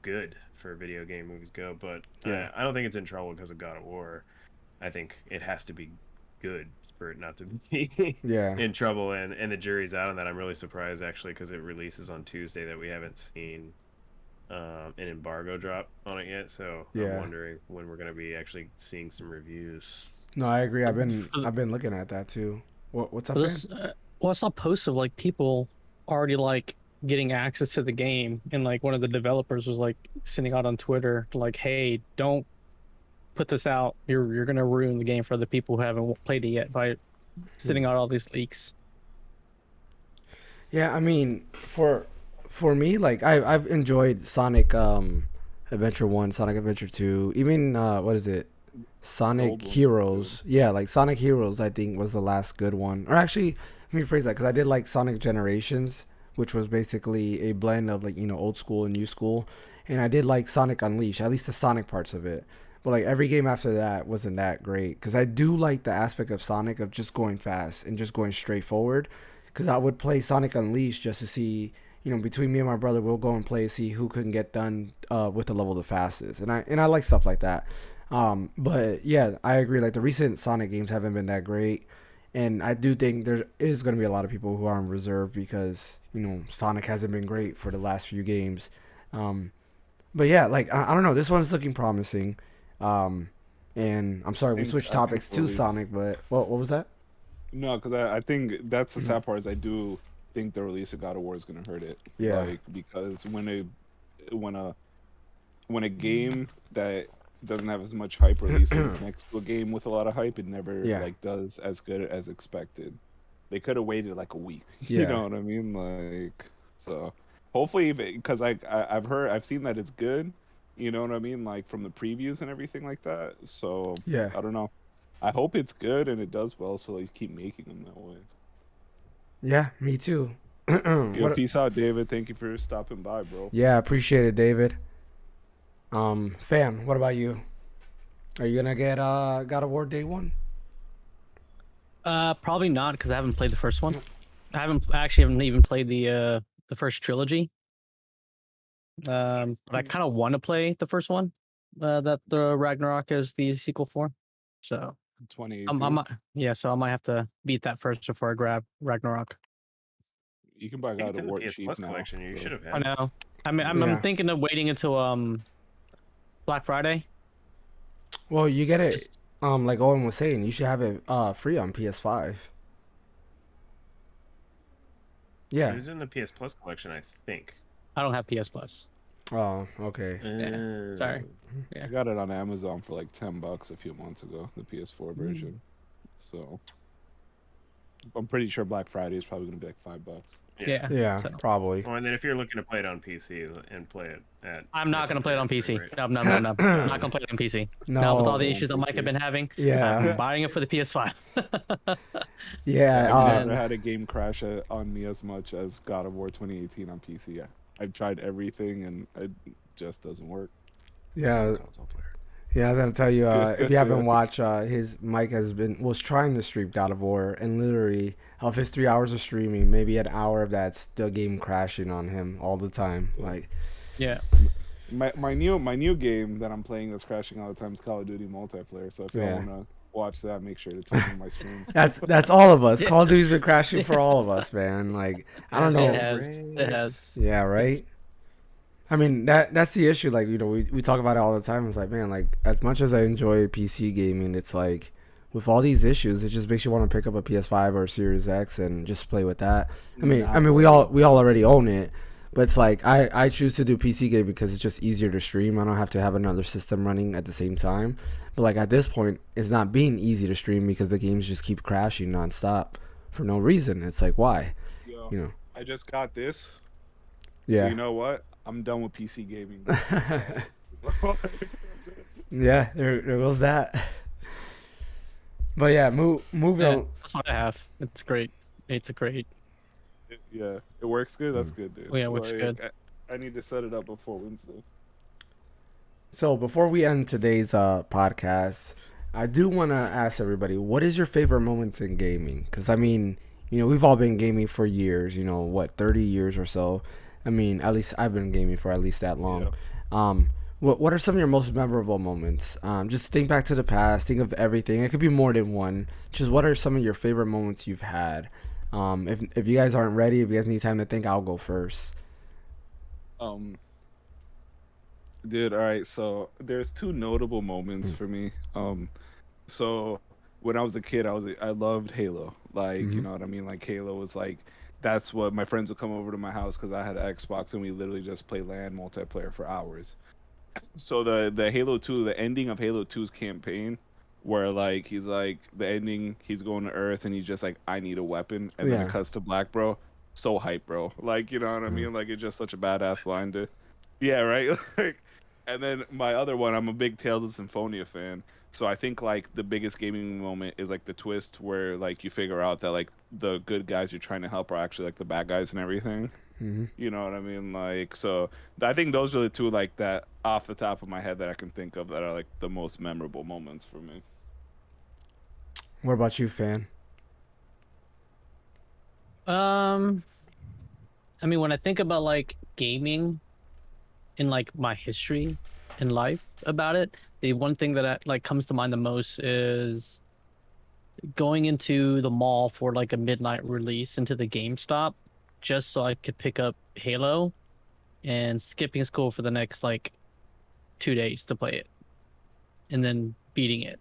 good for video game movies go, but yeah, I don't think it's in trouble because of God of War. I think it has to be good for it not to be yeah, in trouble, and the jury's out on that. I'm really surprised actually because it releases on Tuesday that we haven't seen an embargo drop on it yet, so I'm yeah. wondering when we're gonna be actually seeing some reviews. No, I agree. I've been For, I've been looking at that too. What's for up, man? this, well, I saw posts of like people already like getting access to the game, and like one of the developers was like sending out on Twitter like, "Hey, don't put this out. You're gonna ruin the game for the people who haven't played it yet by sending out all these leaks." Yeah, I mean, for me, like I've enjoyed Sonic Adventure 1, Sonic Adventure 2, even what is it? Old Sonic ones were good. Heroes. Yeah, like Sonic Heroes I think was the last good one. Or actually, let me rephrase that cuz I did like Sonic Generations, which was basically a blend of like, old school and new school. And I did like Sonic Unleashed, at least the Sonic parts of it. But like every game after that wasn't that great cuz I do like the aspect of Sonic of just going fast and just going straight forward, cuz I would play Sonic Unleashed just to see, between me and my brother, we'll go and play, see who can get done with the level the fastest, and I like stuff like that. But yeah, I agree. Like the recent Sonic games haven't been that great, and I do think there is going to be a lot of people who are on reserve because Sonic hasn't been great for the last few games. Um, but yeah, like I don't know, this one's looking promising. Um, and I'm sorry we switched I think topics to release. Sonic, but what was that? No, because I think that's the sad part is I do think the release of God of War is gonna hurt it. Yeah, Like because when a when a game that doesn't have as much hype releases next to a game with a lot of hype, it never yeah, like does as good as expected. They could have waited like a week. You yeah. know what I mean? Like so. Hopefully, because I've seen that it's good. You know what I mean? Like from the previews and everything like that. So Yeah. I don't know. I hope it's good and it does well, so they keep making them that way. Yeah, me too. Yo, What? peace out, David. Thank you for stopping by, bro. Yeah, appreciate it, David. Fan, what about you? Are you gonna get God of War day one? Probably not because I haven't played the first one. I haven't even played the first trilogy. But I kind of want to play the first one. That the Ragnarok is the sequel for. So I 2018. might, yeah. So I might have to beat that first before I grab Ragnarok. You can buy I think God it's of in the War PS cheap Plus now. collection. You So should have I had it. know. I mean, I'm Yeah. thinking of waiting until Black Friday. Well, you get it. Just Like Owen was saying, you should have it free on PS5. It Yeah. was in the PS Plus collection, I think. I don't have PS Plus. Oh, okay. Yeah. Sorry. I Yeah. got it on Amazon for like $10 a few months ago, the PS4 version. So I'm pretty sure Black Friday is probably gonna be like $5. Yeah. Yeah, So probably. Well, and then if you're looking to play it on PC and play it at I'm not gonna play it on frame PC. rate. No, no, no, no. I'm not gonna play it on PC. Now with all the No. issues that Mike have been having, Yeah. I'm buying it for the PS5. Yeah. I've And never had a game crash on me as much as God of War 2018 on PC. I've tried everything and it just doesn't work. Yeah. Yeah, I was gonna tell you, if you haven't watched, his Mike was trying to stream God of War, and literally of his 3 hours of streaming, maybe an hour of that's the game crashing on him all the time. Like, yeah, My new game that I'm playing that's crashing all the time is Call of Duty multiplayer. So if y'all yeah, wanna watch that, make sure to turn on my streams. that's all of us. yeah, Call of Duty's been crashing for all of us, man. Like, I don't it know. has. It has. Yeah, right. It's I mean that's the issue. Like, we talk about it all the time. It's like, man, like as much as I enjoy PC gaming, it's like with all these issues, it just makes you want to pick up a PS5 or a Series X and just play with that. I mean, Nah, I mean, we bro. all already own it, But it's like I choose to do PC game because it's just easier to stream. I don't have to have another system running at the same time. But like at this point, it's not being easy to stream because the games just keep crashing nonstop for no reason. It's like why, Yo, you know? I just got this. So Yeah. you know what? I'm done with PC gaming. Yeah, there goes that. But yeah, moving Yeah, on. that's what I have. It's great. It's a great. Yeah, it works good. That's good, dude. Oh, yeah, it works good. I need to set it up before Wednesday. So before we end today's podcast, I do want to ask everybody, what is your favorite moments in gaming? Because I mean, we've all been gaming for years. 30 years or so. I mean, at least I've been gaming for at least that long. Yeah. What are some of your most memorable moments? Just think back to the past. Think of everything. It could be more than one. Just what are some of your favorite moments you've had? If you guys aren't ready, if you guys need time to think, I'll go first. Dude, all right. So there's two notable moments for me. So when I was a kid, I loved Halo. Like, you know what I mean? Like Halo was like that's what my friends would come over to my house because I had an Xbox and we literally just play LAN multiplayer for hours. So the Halo 2, the ending of Halo 2's campaign, where like he's like the ending, he's going to Earth and he's just like, I need a weapon, and then Yeah. it cuts to black, bro. So hype, bro. Like, you know what I mean? Like it's just such a badass line to, yeah, right. Like, and then my other one, I'm a big Tales of Symphonia fan. So I think like the biggest gaming moment is like the twist where like you figure out that like the good guys you're trying to help are actually like the bad guys and everything. You know what I mean? Like, so I think those are the two like that off the top of my head that I can think of that are like the most memorable moments for me. What about you, fan? I mean, when I think about like gaming in like my history in life about it, the one thing that like comes to mind the most is going into the mall for like a midnight release into the GameStop just so I could pick up Halo and skipping school for the next like 2 days to play it and then beating it.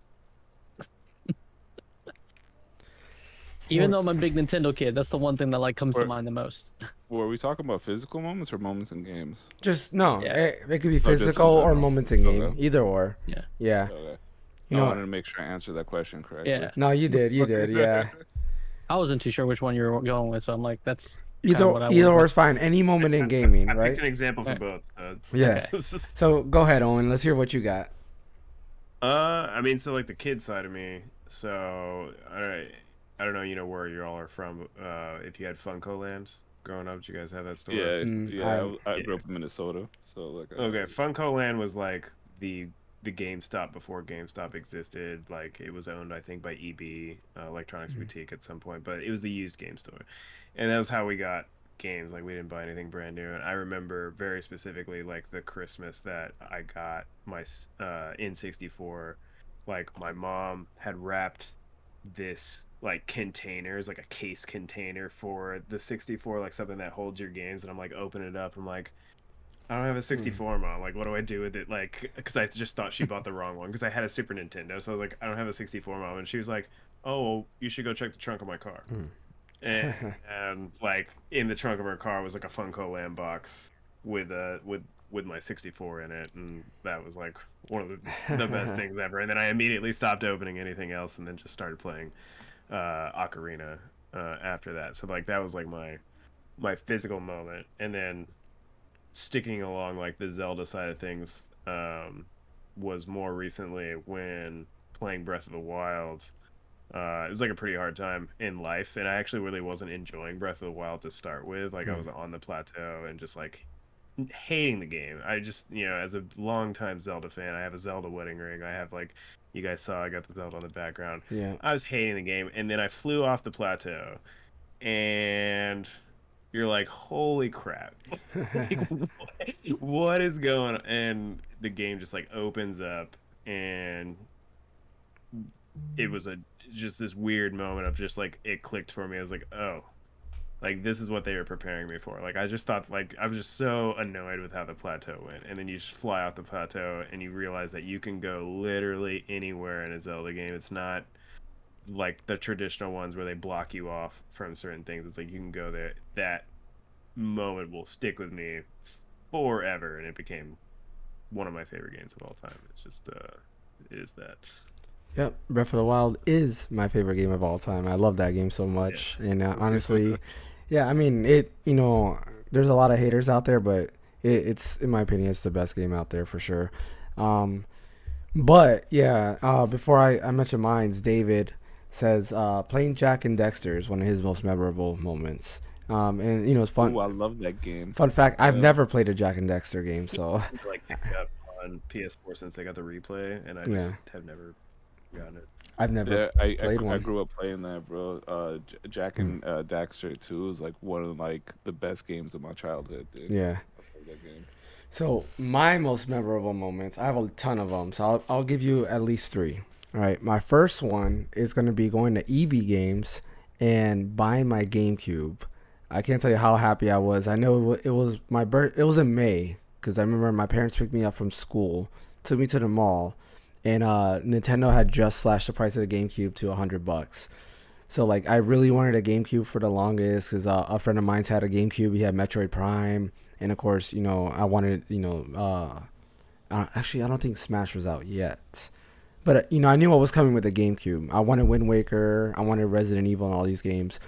Even though I'm a big Nintendo kid, that's the one thing that like comes to Or- mind the most. Were we talking about physical moments or moments in games? Just no. Yeah. It could be just in physical or general. moments in game, Okay. either or. Yeah. Yeah. Okay. You I know. wanted to make sure I answered that question correctly. Yeah. No, you did. You did. Yeah. I wasn't too sure which one you were going with, so I'm like, that's Either what I either went or with. is fine. Any moment in gaming, I right? picked an example for Right. both. Yeah. So go ahead, Owen. Let's hear what you got. I mean, so like the kid side of me. So I don't know, where you all are from. If you had Funko Land growing up, did you guys have that store? Yeah, Mm, yeah. I grew up in Minnesota, so like. Okay, Funko Land was like the GameStop before GameStop existed. Like it was owned, I think, by EB Electronics Boutique at some point, but it was the used game store, and that was how we got games. Like we didn't buy anything brand new. And I remember very specifically like the Christmas that I got my N64. Like my mom had wrapped this like containers, like a case container for the 64, like something that holds your games, and I'm like open it up. I'm like, I don't have a 64, Mom. Like, what do I do with it? Like, because I just thought she bought the wrong one. Because I had a Super Nintendo, so I was like, I don't have a 64, Mom. And she was like, oh, well, you should go check the trunk of my car. And like in the trunk of her car was like a Funko Land box with my 64 in it, and that was like one of the best things ever. And then I immediately stopped opening anything else, and then just started playing Ocarina after that. So like that was like my physical moment, and then sticking along like the Zelda side of things was more recently when playing Breath of the Wild. It was like a pretty hard time in life, and I actually really wasn't enjoying Breath of the Wild to start with. Like I was on the plateau and just like hating the game. I just, as a longtime Zelda fan, I have a Zelda wedding ring. I have like, you guys saw, I got the Zelda on the background. Yeah. I was hating the game, and then I flew off the plateau, and you're like, holy crap. Like, what is going on? And the game just like opens up, and it was just this weird moment of just like it clicked for me. I was like, oh, like this is what they were preparing me for. Like I just thought, like I was just so annoyed with how the plateau went, and then you just fly off the plateau and you realize that you can go literally anywhere in a Zelda game. It's not like the traditional ones where they block you off from certain things. It's like you can go there. That moment will stick with me forever, and it became one of my favorite games of all time. It's just it is that. Yep, Breath of the Wild is my favorite game of all time. I love that game so Yeah. much, and honestly, yeah, I mean it. There's a lot of haters out there, but it's in my opinion, it's the best game out there for sure. Um, but yeah, before I mention mine's, David says playing Jack and Dexter is one of his most memorable moments. And it's fun. Ooh, I love that game. Fun fact: I've Yeah. never played a Jack and Dexter game, so Like picked it up on PS4 since they got the replay, and I yeah, just have never gotten it. I've never Yeah, played I one. grew up playing that, bro. Jack and Daxter 2 is like one of like the best games of my childhood, dude. Yeah. I love that game. So my most memorable moments, I have a ton of them. So I'll give you at least three. All right, my first one is going to be going to EB Games and buying my GameCube. I can't tell you how happy I was. I know it was my birth. It was in May because I remember my parents picked me up from school, took me to the mall, and Nintendo had just slashed the price of the GameCube to $100. So like I really wanted a GameCube for the longest because a friend of mine's had a GameCube. He had Metroid Prime, and of course I wanted actually I don't think Smash was out yet, but I knew what was coming with the GameCube. I wanted Wind Waker, I wanted Resident Evil, and all these games.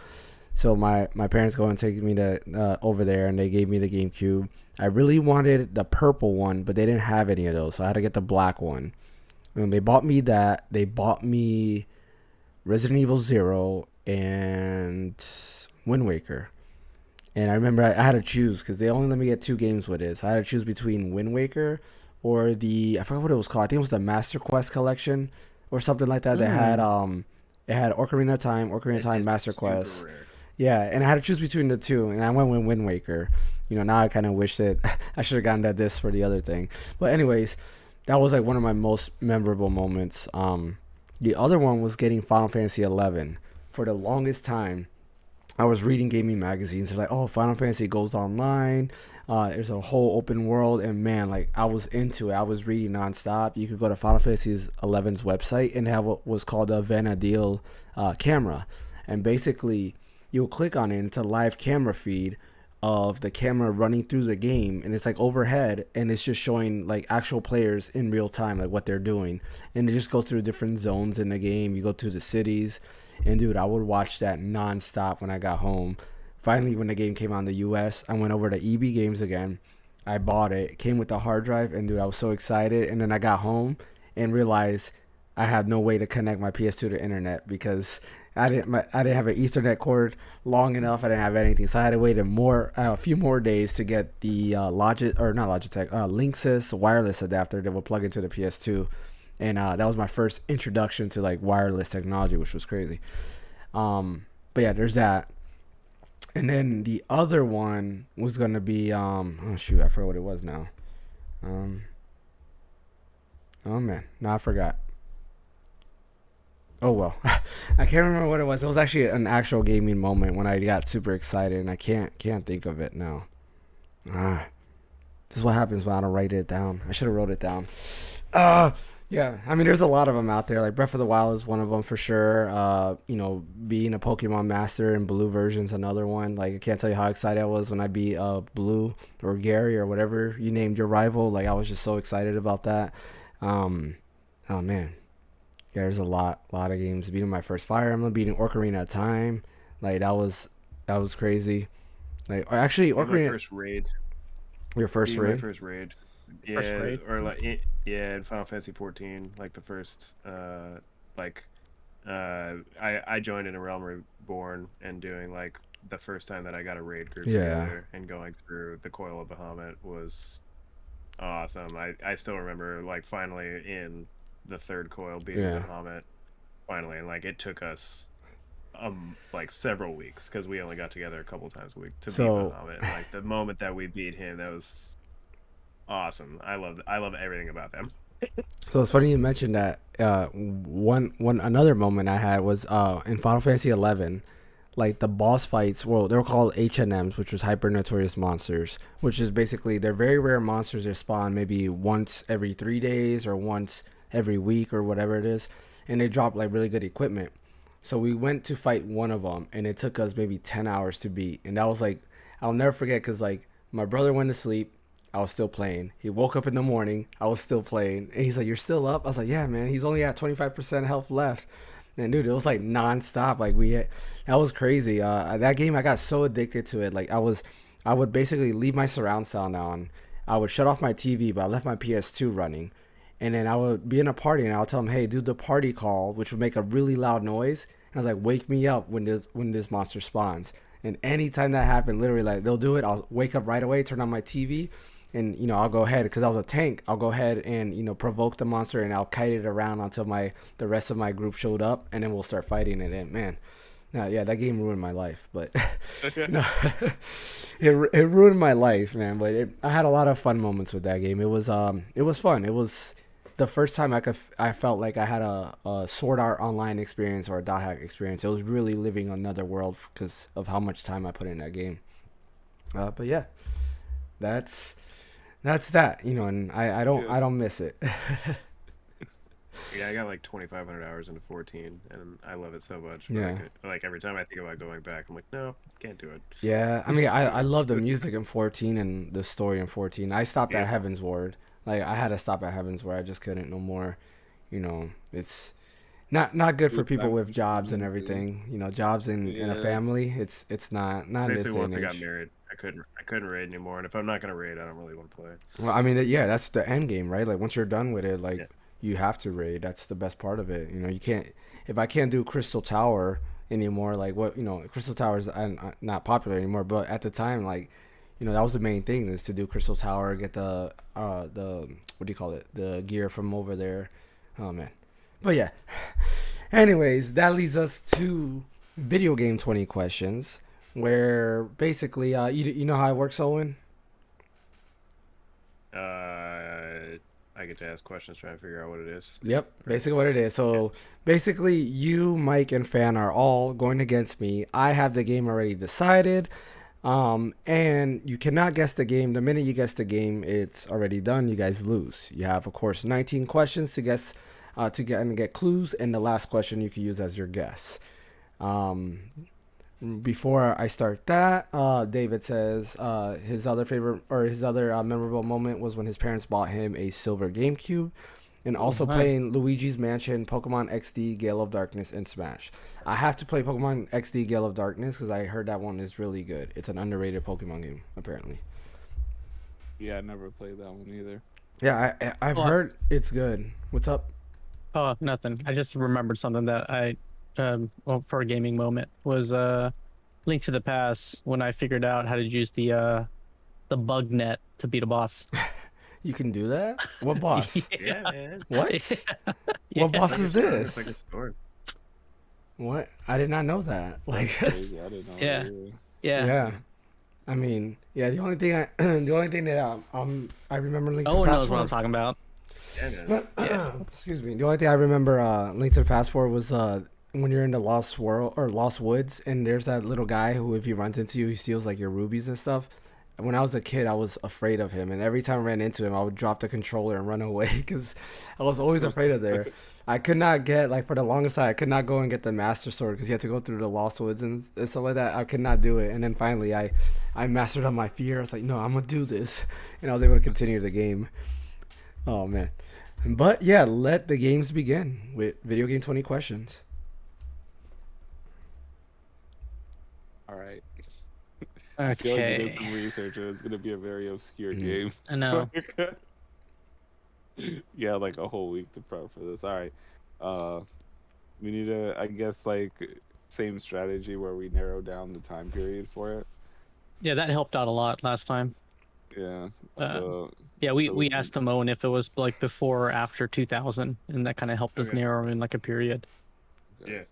So my parents go and take me to over there, and they gave me the GameCube. I really wanted the purple one, but they didn't have any of those, so I had to get the black one. And they bought me that. They bought me Resident Evil 0 and Wind Waker. And I remember I had to choose because they only let me get two games with it. So I had to choose between Wind Waker or I forgot what it was called. I think it was the Master Quest collection or something like that. That had it had Ocarina of Time, Master Quest. Rare. Yeah, and I had to choose between the two, and I went with Wind Waker. Now I kind of wish that I should have gotten that disc for the other thing. But anyways, that was like one of my most memorable moments. The other one was getting Final Fantasy 11. For the longest time, I was reading gaming magazines. They're like, oh, Final Fantasy goes online. There's a whole open world, and man, like I was into it. I was reading nonstop. You could go to Final Fantasy 11's website and have what was called a Vanadil camera, and basically you'll click on it, and it's a live camera feed of the camera running through the game, and it's like overhead, and it's just showing like actual players in real time, like what they're doing, and it just goes through different zones in the game. You go to the cities, and dude, I would watch that nonstop when I got home. Finally, when the game came out in the US, I went over to EB Games again. I bought it. It came with the hard drive, and dude, I was so excited. And then I got home and realized I had no way to connect my PS2 to internet because I didn't have an Ethernet cord long enough. I didn't have anything, so I had to wait a few more days to get the Linksys wireless adapter that would plug into the PS2, and that was my first introduction to like wireless technology, which was crazy. But yeah, there's that. And then the other one was gonna be oh shoot, I forgot what it was now. Oh man, no, I forgot. Oh well, I can't remember what it was. It was actually an actual gaming moment when I got super excited, and I can't think of it now. This is what happens when I don't write it down. I should have wrote it down. Yeah, I mean, there's a lot of them out there. Like Breath of the Wild is one of them for sure. Being a Pokemon Master and Blue version's another one. Like I can't tell you how excited I was when I beat Blue or Gary or whatever you named your rival. Like I was just so excited about that. Oh man. Yeah, there's a lot of games. Beating my first Fire Emblem, beating Ocarina of Time, like that was crazy. Like actually, Ocarina. My first raid. Your first Beating raid. My first raid. Yeah, First raid? or like in Final Fantasy 14, like the first I joined in a Realm Reborn and doing like the first time that I got a raid group together and going through the Coil of Bahamut was awesome. I still remember like finally in the third coil being Bahamut finally, and like it took us like several weeks because we only got together a couple times a week to beat Bahamut. And, like the moment that we beat him, that was awesome. I love everything about them. So it's funny you mentioned that. Another moment I had was in Final Fantasy 11. Like the boss fights, well, they were called HNMs, which was Hyper Notorious Monsters, which is basically they're very rare monsters that spawn maybe once every 3 days or once every week or whatever it is, and they drop like really good equipment. So we went to fight one of them, and it took us maybe 10 hours to beat, and that was like I'll never forget because like my brother went to sleep. I was still playing. He woke up in the morning. I was still playing. And he's like, "You're still up?" I was like, "Yeah, man. He's only at 25% health left." And dude, it was like nonstop. Like that was crazy. That game, I got so addicted to it. Like I would basically leave my surround sound on. I would shut off my TV, but I left my PS2 running. And then I would be in a party, and I'll tell them, "Hey, do the party call," which would make a really loud noise. And I was like, "Wake me up when this monster spawns." And anytime that happened, literally, like they'll do it. I'll wake up right away, turn on my TV, and I'll go ahead because I was a tank. I'll go ahead and provoke the monster, and I'll kite it around until the rest of my group showed up, and then we'll start fighting it. And man, yeah, that game ruined my life, but it ruined my life, man. But I had a lot of fun moments with that game. It was fun. It was the first time I felt like I had a Sword Art Online experience or a dot hack experience. It was really living another world because of how much time I put in that game. But yeah, that's that. And I don't miss it. Yeah, I got like 2,500 hours into 14, and I love it so much. Yeah. Like every time I think about going back, I'm like, no, can't do it. Yeah, I mean, I love the music in 14 and the story in 14. I stopped at Heaven's Ward. Like, I had to stop at Heaven's Ward. I just couldn't no more. It's not good for people with jobs and everything. Jobs and a family. It's not in this Basically, day once and I got age. married, I couldn't raid anymore. And if I'm not gonna raid, I don't really want to play. Well, I mean, yeah, that's the end game, right? Like, once you're done with it, like, you have to raid. That's the best part of it. You can't, if I can't do Crystal Tower anymore, like Crystal Tower is not popular anymore, but at the time, like, that was the main thing, is to do Crystal Tower, get the what do you call it, the gear from over there. Oh man. But yeah. Anyways, that leads us to video game 20 questions, where basically you know how it works, Owen? I get to ask questions trying to figure out what it is. Yep, basically what it is. So basically, you, Mike, and Fan are all going against me. I have the game already decided, and you cannot guess the game. The minute you guess the game, it's already done. You guys lose. You have, of course, 19 questions to guess, to get clues, and the last question you can use as your guess. Before I start that, David says his other memorable moment was when his parents bought him a silver GameCube, and also nice. playing Luigi's Mansion, Pokemon XD, Gale of Darkness, and Smash. I have to play Pokemon XD, Gale of Darkness, because I heard that one is really good. It's an underrated Pokemon game, apparently. Yeah, I never played that one either. Yeah, I've heard it's good. What's up? Oh, nothing. I just remembered something that for a gaming moment was Link to the Past, when I figured out how to use the bug net to beat a boss. You can do that? What boss? Yeah, man. What? Yeah. What boss is It's this? like a store. What? I did not know that. Like, Crazy, I didn't know Yeah. that either. yeah. I mean, yeah. The only thing that I remember Link to No the one Past knows what I'm for. talking about. Yeah, man. Excuse me. The only thing I remember Link to the Past for was when you're in the Lost World or Lost Woods, and there's that little guy who, if he runs into you, he steals like your rubies and stuff. When I was a kid, I was afraid of him, and every time I ran into him, I would drop the controller and run away because I was always afraid of there. I could not get, like, for the longest time, I could not go and get the Master Sword because you had to go through the Lost Woods and stuff like that. I could not do it, and then finally, I mastered on my fear. I was like, no, I'm gonna do this, and I was able to continue the game. Oh man. But yeah, let the games begin with video game 20 questions. All right. I feel like you did Okay. some research, and it's gonna be a very obscure Mhm. game. I know. Yeah, like a whole week to prep for this. All right. We need to, I guess, like, same strategy where we narrow down the time period for it. Yeah, that helped out a lot last time. Yeah. Uh, So Yeah, So we we can- asked Timon if it was like before or after 2000, and that kind of helped us Okay. narrow in like a period. Yeah.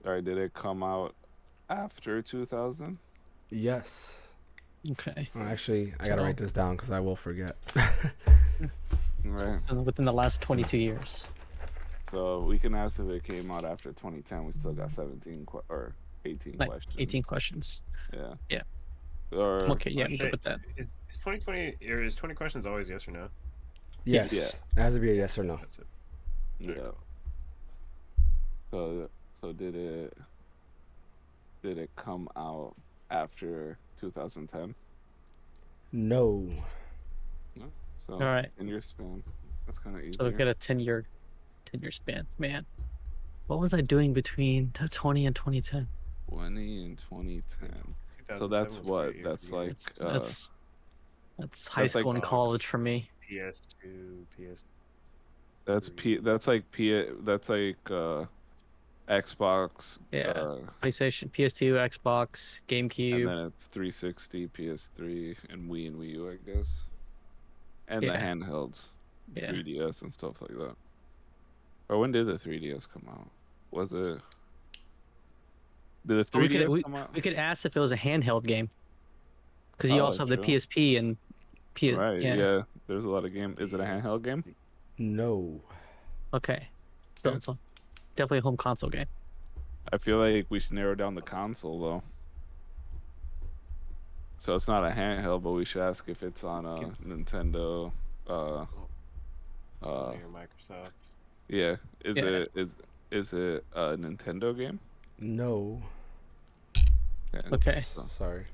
All right. Did it come out after 2000? Yes. Okay. Oh, actually, I gotta So- write this down because I will forget. Right. And within the last 22 years. So we can ask if it came out after 2010. We still got 17 or 18 Like questions. 18 questions. Yeah. Yeah. Or Okay, yeah, I'd I'm say- good with that. Is 2020 or is 20 questions always yes or no? Yes. It has to be a yes or no. That's it. yeah. So did it come out after 2010. No. No? So All right. 10-year span. That's kind of easier. So we've got a 10-year span. Man, what was I doing between 20 and 2010? 20 and 2010. So 2007 that's was what? pretty good That's for you. like That's high that's like- school and college for me. PS2, PS. that's like Xbox. Yeah. PlayStation, PS2, Xbox, And GameCube. then it's 360, PS3, and Wii and Wii U, I guess. And the Yeah. handhelds, Yeah. 3DS and stuff like that. Or when did the 3DS come out? Was it? Did the But we 3DS could come out? we could ask if it was a handheld game, because you Oh, also have the true. PSP and PS. Right, yeah. There's a lot of game. Is it a handheld game? No. Okay. So Okay. it's definitely a home console game. I feel like we should narrow down the console though. So it's not a handheld, but we should ask if it's on a Nintendo. Sony or Microsoft. Yeah. Is Yeah. it a Nintendo game? No. Okay. Sorry.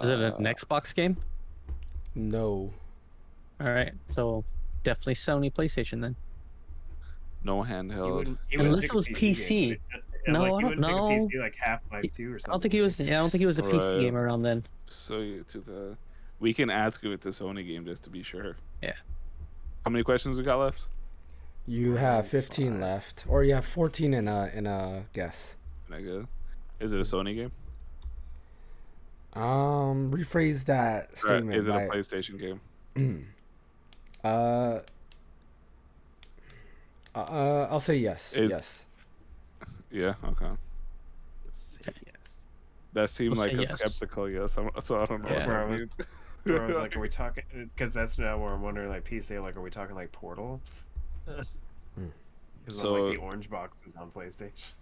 Is it an Xbox game? No. All right. So definitely Sony PlayStation then. No He handheld. wouldn't Unless pick it a was PC. game, No, like, I he don't wouldn't know. pick a PC like Half-Life 2 or something. I don't think he was. Yeah, I don't think he was a PC Right. game around then. So we can ask if it's a Sony game just to be sure. Yeah. How many questions we got left? You have 15 Fine. left, or you have 14 in a guess. I guess. Is it a Sony game? Rephrase that Or statement. is it a by, PlayStation game? I'll say yes. Is- yes. Yeah. Okay. Say yes. That seemed We'll like say a yes. skeptical yes. So I don't know. Yeah. That's where I what was. it Where I was means. like, are we talking? Because that's now where I'm wondering, like PC, like, are we talking like Portal? Because So- like the orange box is on PlayStation.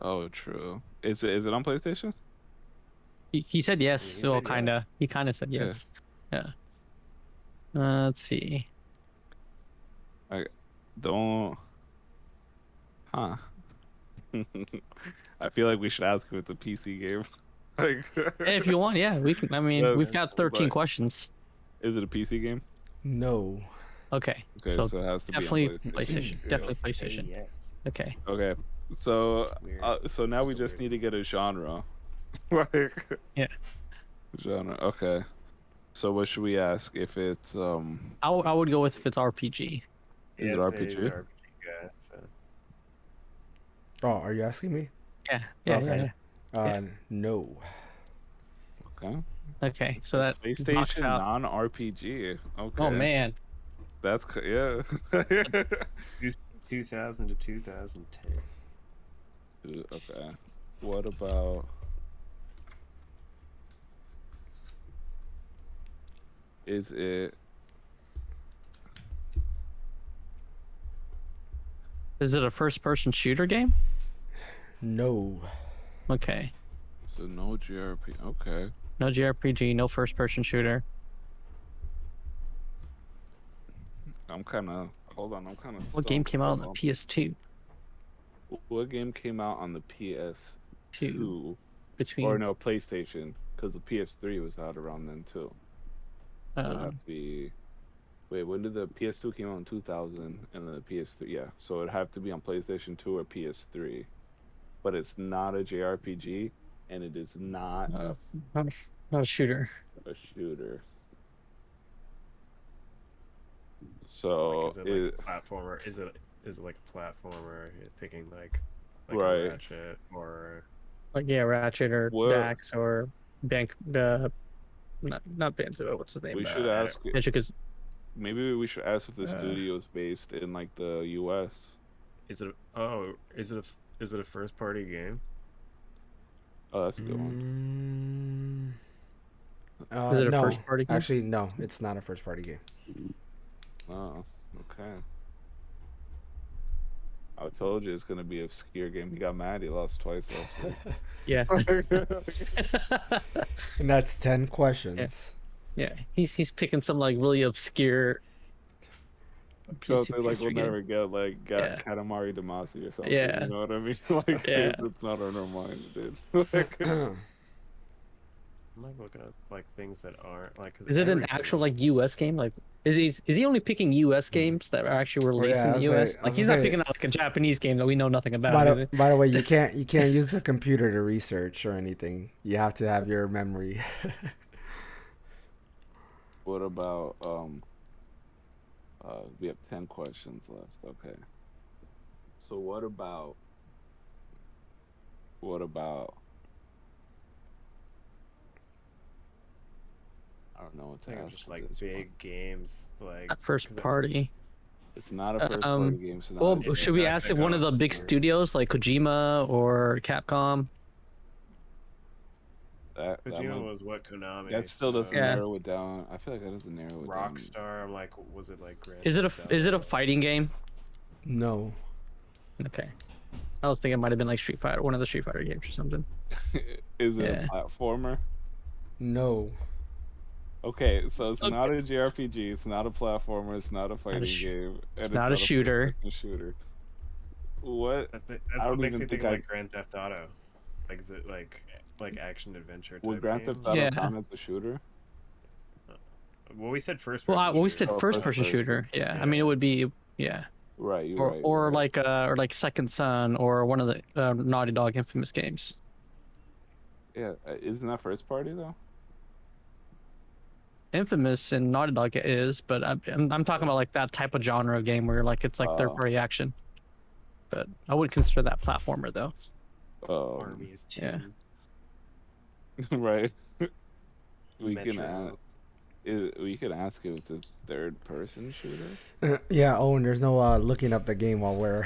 Oh, true. Is it on PlayStation? He said yes. He So said yes. kinda. He kinda said Yeah. yes. Yeah. Let's see. Don't. Huh. I feel like we should ask if it's a PC game. Like, Hey, if you want, yeah, we can. I mean, Yeah, we've got 13 but- questions. is it a PC game? No. Okay. Okay, So so it has to definitely be on PlayStation. Yeah. Definitely Say PlayStation. yes. Okay. Okay, so That's weird. so now we So just weird. need to get a genre. Like, Yeah. genre. Okay. So what should we ask? If it's I would go with if it's RPG. Is it Yeah, RPG? say he's an RPG guy, so. Oh, are you asking me? Yeah. Yeah. Okay. Yeah. No. okay. Okay. So that knocks PlayStation out. non-RPG. Okay. Oh man. That's yeah. 2000 to 2010. Okay. What about? Is it? Is it a first-person shooter game? No. Okay. So no GRP. Okay. No JRPG. No first-person shooter. I'm kind of. Hold on. I'm kind of. What game came out on the PS2? What game came out on the PS2? Two. Between. Or no, PlayStation, because the PS3 was out around then too. So it'd uh, have to be. Wait, when did the PS2 came out in 2000 and then the PS3? Yeah, so it'd have to be on PlayStation 2 or PS3. But it's not a JRPG, and it is not not a shooter. a shooter. So Like, is it like a platformer? Is it like a platformer? You're thinking like Right. a Ratchet or Like yeah, Ratchet or What- Dax or Bank. Not Banzo. What's his name? we should ask. Banjo-Kazooie. Maybe we should ask if the studio is based in like the U.S. is it a first party game? Oh, that's a good one. Is it a no. first-party game? Actually, no. It's not a first-party game. Oh, okay. I told you it's gonna be an obscure game. He got mad. He lost twice last week. Yeah. And that's 10 questions. Yeah. He's picking some like really obscure. Something like we'll PS3 game. never get like Yeah. Katamari Damacy or something. Yeah. You know what I mean? Like Yeah. it's not on our minds, dude. Like, I'm like looking at like things that aren't like. 'Cause Is it an every actual game- like U.S. game? Like, is he only picking U.S. games that are actually Oh released yeah, in I the was U.S.? I Like, was he's gonna not say. picking out like a Japanese game that we know nothing about, By is the, it? by the way, you can't use the computer to research or anything. You have to have your memory. What about we have 10 questions left. Okay. So what about I don't know what I to think of ask just with like this one. big games, like Not first 'cause party. It's not a first party game, so not a Well, it's should we not ask gonna if go one of the on big Steam. studios like Kojima or Capcom? that Kojima might, was what Konami. that still doesn't Yeah. narrow it down. I feel like that doesn't narrow it down. Rockstar. I'm like, was it like Grand Is it Theft is it a Auto? fighting game? No. Okay. I was thinking it might have been like Street Fighter, one of the Street Fighter games or something. Is it Yeah. a platformer? No. Okay, so it's Okay. not a JRPG, it's not a platformer, it's not a fighting game, and it's not a shooter. first-person shooter. What? That's I what don't makes even me think think of I like Grand Theft Auto. Like, is it like action adventure would type Grand game? Theft Auto Yeah. count as a shooter? Well, we said first Well, person. we shooter. said Oh, first first person person. shooter. Yeah. I mean, it would be yeah. Right, you're Or right. or You're right. like Second Son or one of the Naughty Dog infamous games. Yeah, isn't that first party though? Infamous and Naughty Dog is, but I'm talking about like that type of genre of game where like it's like third Oh, party action. But I would consider that platformer though. oh, Army of Yeah. Two. right. We can Metro. we could ask if it's a third person shooter. Yeah. Oh, and there's no looking up the game while we're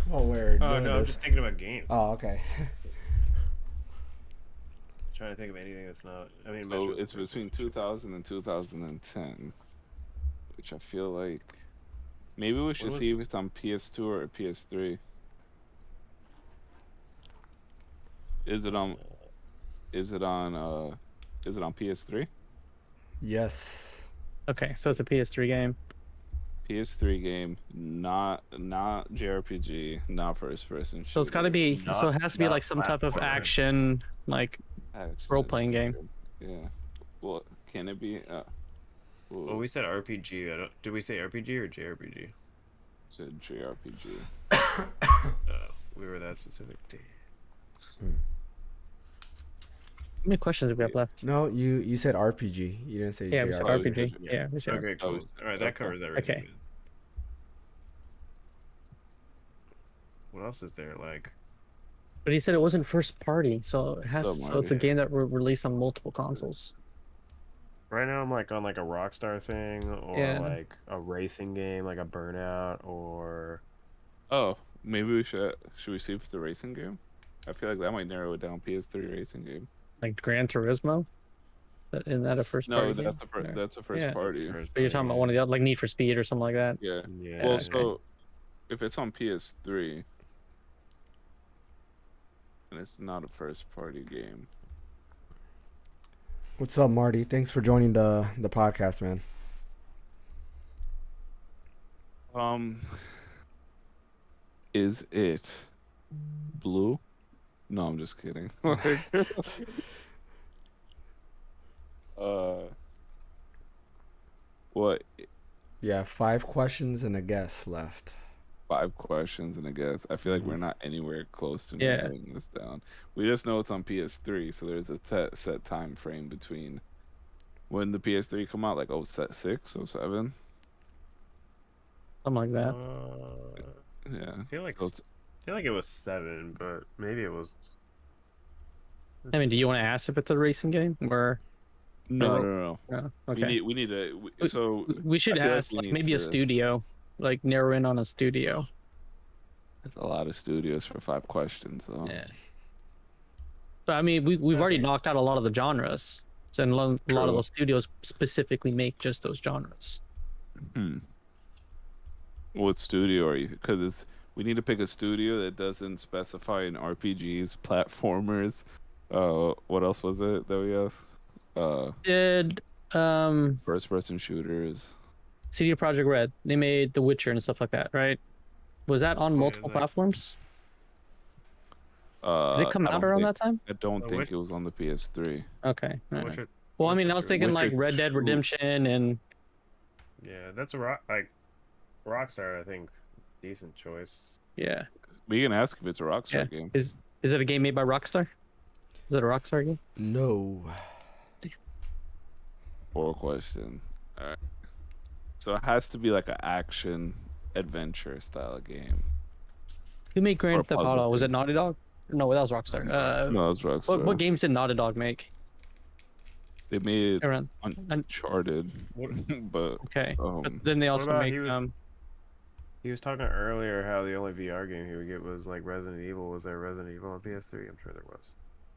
while we're Oh doing no, I'm this. just thinking about games. Oh, okay. Trying to think of anything that's not. I mean, So Metro's it's a first between person shooter. 2000 and 2010, which I feel like maybe we should was- see if it's on PS2 or PS3. Is it on? Is it on? Is it on PS3? Yes. Okay, so it's a PS3 game. PS3 game, not JRPG, not first person. So it's got to be. Not- So it has to be not like some type of platformer. action, like role-playing game. Yeah. Well, can it be? Well, we said RPG. Did we say RPG or JRPG? said JRPG. We were that specific. How many questions do we have left? No, you said RPG. You didn't say Yeah, we said JRPG. RPG. yeah. Yeah, we said. Okay, cool. All right, that covers everything. Okay. What else is there? Like, But he said it wasn't first party, so it has. So So it's a might be. game that were released on multiple consoles. right now I'm like on like a Rockstar thing, or Yeah. like a racing game, like a Burnout, or Oh, maybe we should we see if it's a racing game? I feel like that might narrow it down. PS3 racing game. Like Gran Turismo. Isn't that a first No, party? that's game? that's the first Yeah. party. But you're talking about one of the other, like Need for Speed or something like that. Yeah. Yeah. Well, okay. so if it's on PS3 and it's not a first party game, What's up, Marty? Thanks for joining the podcast, man. is it blue? No, I'm just kidding. What? Yeah, 5 questions and a guess left. 5 questions and I guess I feel like we're not anywhere close to Yeah. narrowing this down. We just know it's on PS3, so there's a set time frame between when the PS3 come out, like 06, 07. Something like that. Yeah. I feel like so it's, it was 7, but maybe it was. I mean, do you want to ask if it's a racing game or? no. No. Okay. We need to. So We should I feel like ask we like need maybe a to- studio, like narrow in on a studio. There's a lot of studios for 5 questions, though. Yeah. But I mean, we've already knocked out a lot of the genres, so and a lot of True. those studios specifically make just those genres. What studio are you? Because we need to pick a studio that doesn't specify in RPGs, platformers. What else was it that we asked? Did First-person shooters. CD Projekt Red? They made The Witcher and stuff like that, right? Was that on multiple like- platforms? Did it come I out don't around think that time? I don't Oh, think which- it was on the PS3. Okay. All right. Witcher- Well, I mean, Witcher I was 2. thinking like Witcher Red Dead 2. Redemption and Yeah, that's a Rockstar. I think decent choice. yeah, We can ask if it's a Rockstar yeah. game. Is it a game made by Rockstar? Is it a Rockstar game? No. Poor question. All right. So it has to be like an action adventure style game. Who made Or Grand Theft puzzle Auto? Was game. it Naughty Dog? No, that was Rockstar. No, it's Rockstar. What games did Naughty Dog make? They made Around. Uncharted, but Okay. But um, then they also about make he was talking earlier how the only VR game he would get was like Resident Evil. Was there Resident Evil on PS3? I'm sure there was.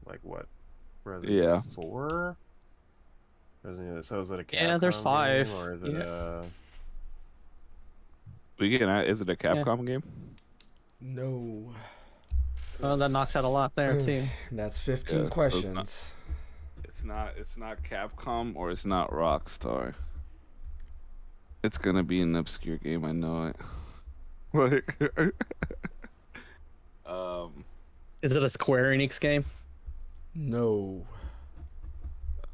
Like what? Resident Yeah. Evil 4? Resident Evil. So is it a Capcom Yeah, there's 5. game, or is it Yeah. we can. Is it a Capcom game? No. well, that knocks out a lot there too. That's Yeah, 15 so it's questions. not- It's not Capcom or it's not Rockstar. It's gonna be an obscure game. I know it. Like, Is it a Square Enix game? No.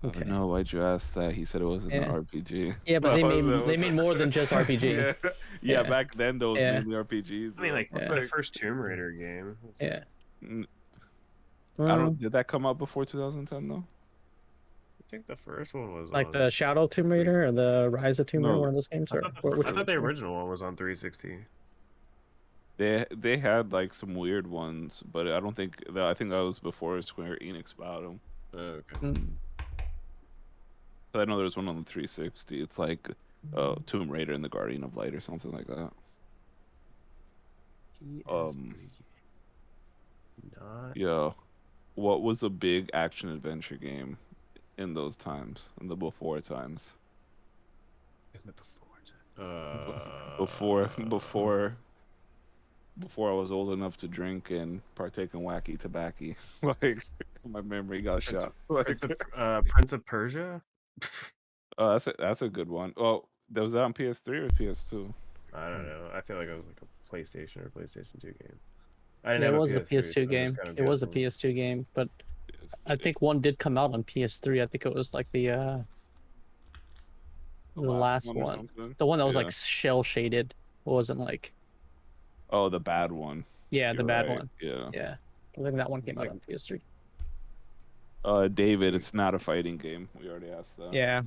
Okay. No, why'd you ask that? He said it wasn't an Yeah. RPG. Yeah, but No, they made more than just RPG. Yeah, Yeah. back then those Yeah. mainly RPGs. I mean, like Yeah. the first Tomb Raider game. Yeah. Mm, I Well, don't. Did that come out before 2010 though? I think the first one was like on the Shadow Tomb Raider or the Rise of Tomb Raider, No. one of those games, I or thought, which I thought the one? original one was on 360. They had like some weird ones, but I don't think that. I think that was before Square Enix bought them. Okay. Mm. But I know there's one on the 360. It's like Tomb Raider and the Guardian of Light or something like that. Not Yeah. What was a big action adventure game in those times, in the before times? in the before. Before I was old enough to drink and partake in wacky tobacco. Like my memory got shot. Like, Prince of Persia. that's a good one. Oh, was that on PS3 or PS2? I don't know. I feel like it was like a PlayStation or PlayStation 2 game. I Yeah, didn't it have was a PS3, so PS2 I'm game. just kind of It was a guessing. PS2 game, but I think one did come out on PS3. I think it was like the last or one, something? the one that was Yeah. like shell shaded. It wasn't like Oh, the bad one. yeah, the You're bad right, one. Yeah. Yeah, I think that one came out on PS3. David, it's not a fighting game. We already asked that. Yeah,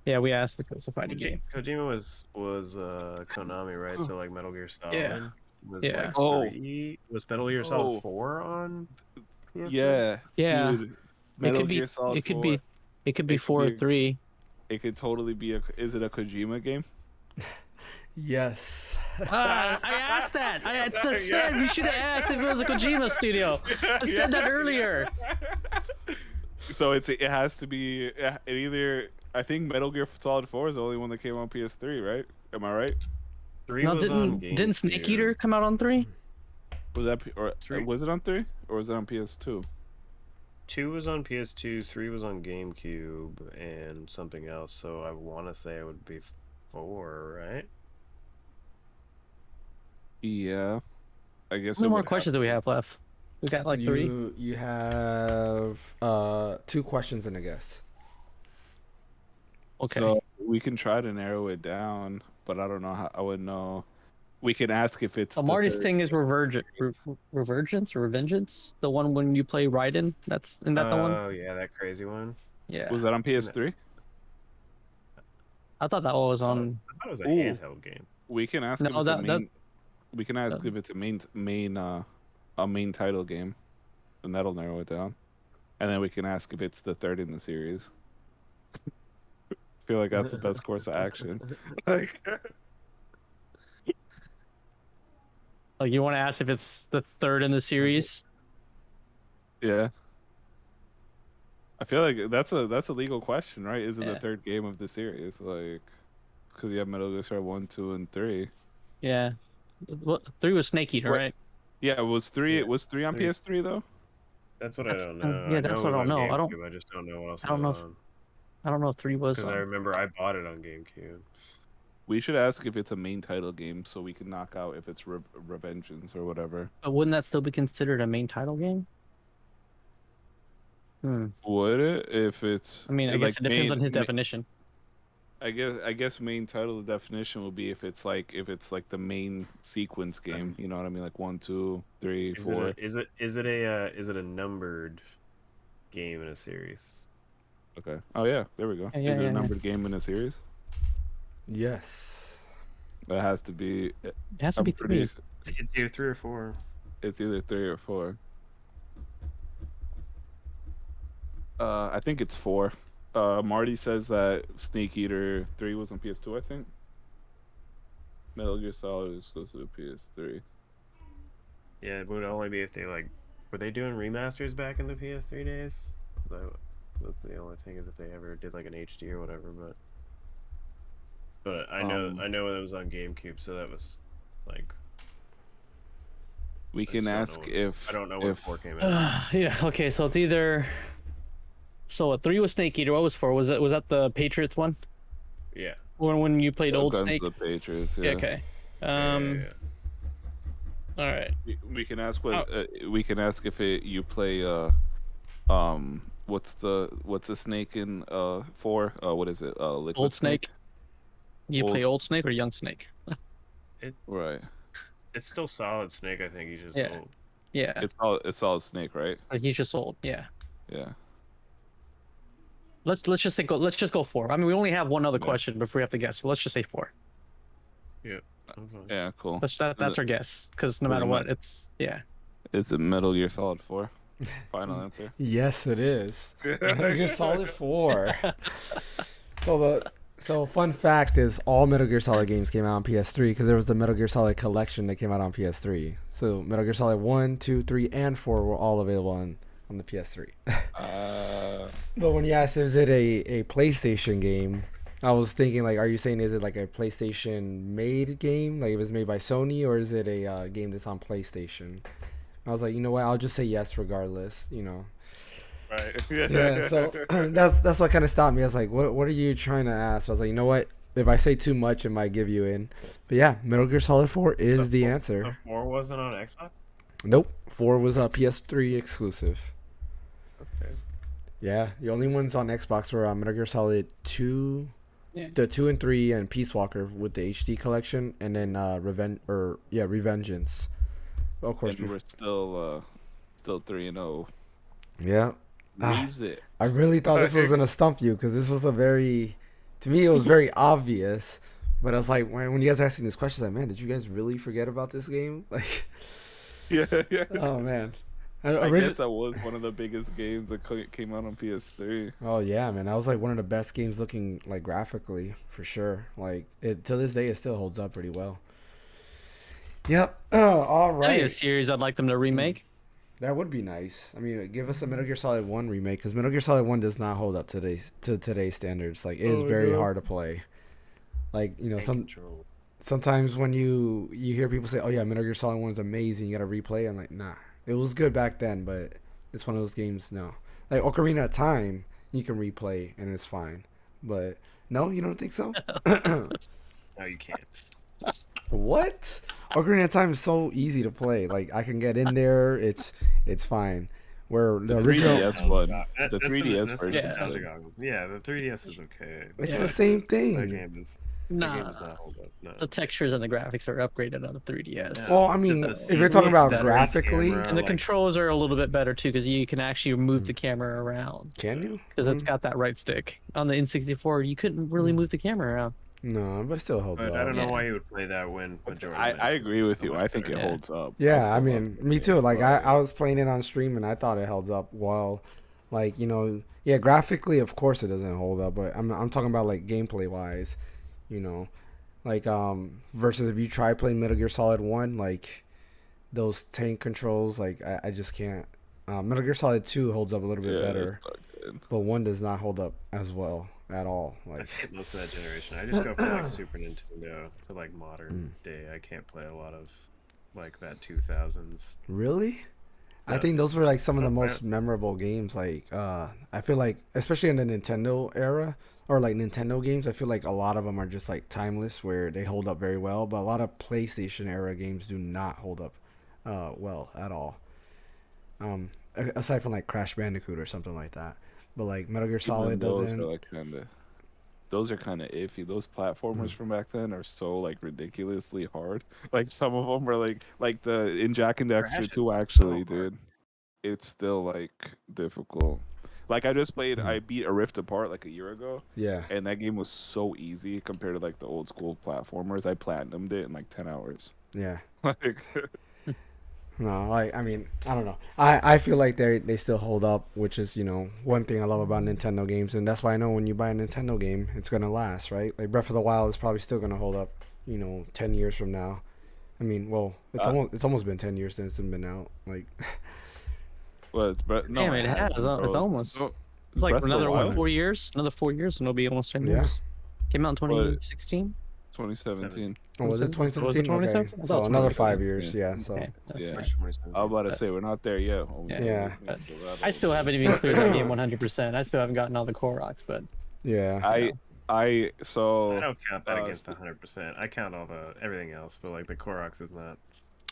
yeah, we asked if it was a fighting game. Kojima was Konami, right? So like Metal Gear Solid Yeah. was Yeah. like Oh. 3. Was Metal Gear Oh. Solid 4 on PS3? Yeah. Yeah. Dude, Metal it could Gear be. Solid It could 4, be. It could be It could 4 or be- 3. It could totally be a. Is it a Kojima game? Yes. I asked that. I said we should have asked if it was a Kojima studio. I said that earlier. So it has to be it either. I think Metal Gear Solid 4 is the only one that came on PS3, right? Am I right? 3 No, was on didn't Snake GameCube. Eater come out on 3? Was that or 3. was it on 3 or was it on PS2? 2 was on PS2, 3 was on GameCube, and something else. So I want to say it would be 4, right? Yeah, I guess. How many it more would questions do we have left? We got like 3. You have 2 questions and a guess. Okay. So we can try to narrow it down, but I don't know how. I would know. We can ask if it's. So the Marty's third- thing is Revergence or Revengeance, the one when you play Raiden. Isn't that the one? Oh yeah, that crazy one. Yeah. Was that on Isn't it- PS3? I thought that was on. I thought it was a Ooh. handheld game. We can ask No, if it's that- a that- main. We can ask if it's a main title game, and that'll narrow it down. And then we can ask if it's the third in the series. I feel like that's the best course of action. Like, Like you want to ask if it's the third in the series? yeah. I feel like that's a legal question, right? Is it the Yeah. third game of the series? Like, because you have Metal Gear Solid 1, 2, and 3. Yeah. What 3 was Snake Eater, Wait, right? Yeah, it was 3. Yeah, It was 3 on 3. PS3 though. That's what That's- I don't know. yeah, that's what I don't know. I don't- I just don't know what else. I don't know if- I don't know if 3 was. Because I remember I bought it on GameCube. We should ask if it's a main title game so we can knock out if it's Revengeance or whatever. But wouldn't that still be considered a main title game? Would it if it's? I mean, I guess like it depends on his main, definition. I guess main title definition would be if it's like the main sequence game. You know what I mean? Like 1, 2, 3, 4. Is it a numbered game in a series? Okay. Oh yeah, there we go. Yeah, Is it yeah, a numbered game in a series? Yes. That has to be. It has to be 3. It's either 3 or 4. It's either 3 or 4. I think it's 4. Marty says that Snake Eater 3 was on PS2, I think. Metal Gear Solid is exclusive to PS3. Yeah, it would only be if they were they doing remasters back in the PS3 days? That's the only thing, is if they ever did like an HD or whatever. But I know it was on GameCube, so that was like. We can ask if I don't know when 4 came out. Yeah. Okay. So it's either. So 3 was Snake Eater. What was 4? Was that the Patriots one? Yeah. Or when you played Old Guns Snake? of the Patriots. Yeah, Yeah. okay. Yeah. All right. We can ask what we can ask if you play what's the snake in 4? What is it? Liquid Old Snake. You play Old- Old Snake or Young Snake? Right. It's still Solid Snake. I think he's just Yeah. old. Yeah. It's all snake, right? He's just old. Yeah. Yeah. Let's just say let's just go 4. I mean, we only have one other Yeah. question before we have to guess. So let's just say 4. Yeah. I'm fine. Yeah, cool. That's our guess, because no Doesn't matter what, matter. it's yeah. Is it Metal Gear Solid 4? Final answer. Yes, it is. Metal Gear Solid 4. So fun fact is all Metal Gear Solid games came out on PS3 because there was the Metal Gear Solid collection that came out on PS3. So Metal Gear Solid 1, 2, 3, and 4 were all available on the PS3. But when you asked is it a PlayStation game, I was thinking like, are you saying is it like a PlayStation made game, like if it's made by Sony, or is it a game that's on PlayStation? I was like, you know what, I'll just say yes regardless, you know. Right. Yeah, so that's what kind of stopped me. I was like, what are you trying to ask? I was like, you know what, if I say too much, it might give you in. But yeah, Metal Gear Solid 4 is the answer. The 4 wasn't on Xbox? Nope, 4 was a PS3 exclusive. That's crazy. Yeah, the only ones on Xbox were Metal Gear Solid 2, Yeah. the 2 and 3, and Peace Walker with the HD collection, and then Revengeance. Of course, And we're still 3-0. yeah. Raise it. I really thought this was gonna stump you because this was to me it was very obvious. But I was like, when you guys are asking this question, I was like, man, did you guys really forget about this game? Like, Yeah. oh man. I guess that was one of the biggest games that came out on PS3. Oh yeah, man, that was like one of the best games looking like graphically for sure. Like it to this day, it still holds up pretty well. Yep. All That'd be a right. series I'd like them to remake. That would be nice. I mean, give us a Metal Gear Solid 1 remake because Metal Gear Solid 1 does not hold up to today's standards. Like, it is very hard to play. Like, you know, sometimes when you hear people say, "Oh yeah, Metal Gear Solid 1 is amazing," you gotta replay. I'm like, nah, it was good back then, but it's one of those games. No, like Ocarina of Time, you can replay and it's fine. But no, you don't think so? No, you can't. What? Ocarina of Time is so easy to play. Like I can get in there. It's fine. Where the original, 3DS one, the That's 3DS that's version. nostalgia goggles. Yeah, the 3DS is okay. it's Yeah. the same That thing. game is. That game does Nah, not hold up. No. the textures and the graphics are upgraded on the 3DS. Yeah. Well, I mean, The if you're talking about sequence, graphically, camera, And the like- controls are a little bit better too, because you can actually move the camera around. can you? Because it's got that right stick. On the N64, you couldn't really move the camera around. No, but it still holds But up. I don't know Yeah. why you would play that when majority. I agree with you. I think it better. holds up. Yeah, I mean, me too. Like I was playing it on stream and I thought it held up well. Like, you know, yeah, graphically of course it doesn't hold up, but I'm talking about like gameplay wise, you know. Like versus if you try playing Metal Gear Solid 1, like those tank controls, like I just can't. Metal Gear Solid 2 holds up a little bit better, it's not good. but 1 does not hold up as well at all. I Like skip most of that generation. I just go from like Super Nintendo to like modern day. I can't play a lot of like that 2000s. really? I Yeah. think those were like some of the Oh, most memorable games. Like, I feel like, especially in the Nintendo era, or like Nintendo games, I feel like a lot of them are just like timeless, where they hold up very well. But a lot of PlayStation era games do not hold up well at all. Aside from like Crash Bandicoot or something like that. But like Metal Gear Even Solid those are doesn't. like kind of those are kind of iffy. Those platformers from back then are so like ridiculously hard. Like some of them are like the in Jack and Dexter Crash 2 is so actually, hard. dude. It's still like difficult. Like I just played, Mhm. I beat A Rift Apart like a year ago, Yeah, and that game was so easy compared to like the old school platformers. I platinumed it in like 10 hours. yeah. Like, No, like I mean, I don't know. I feel like they still hold up, which is one thing I love about Nintendo games, and that's why I know when you buy a Nintendo game, it's gonna last, right? Like Breath of the Wild is probably still gonna hold up, 10 years from now. I mean, well, uh, it's almost been 10 years since it's been out. Like, but no, Damn, it it has. hasn't, It's bro. almost. No, It's like Breath of the another what? Wild, 4 years? Another 4 years, and it'll be almost 10 yeah. years. Came out in what 2016. 2017. Oh, was it 2017? Was it 2017? Okay, 2017? I thought so it was another 2016. 5 years. Yeah. So Okay. Yeah, March I was 2017. about to say we're not there yet. Yeah. yeah, I still haven't even cleared that game 100%. I still haven't gotten all the Koroks, but yeah. I I I so don't count that uh against the 100%. I count all the everything else, but like the Koroks is not.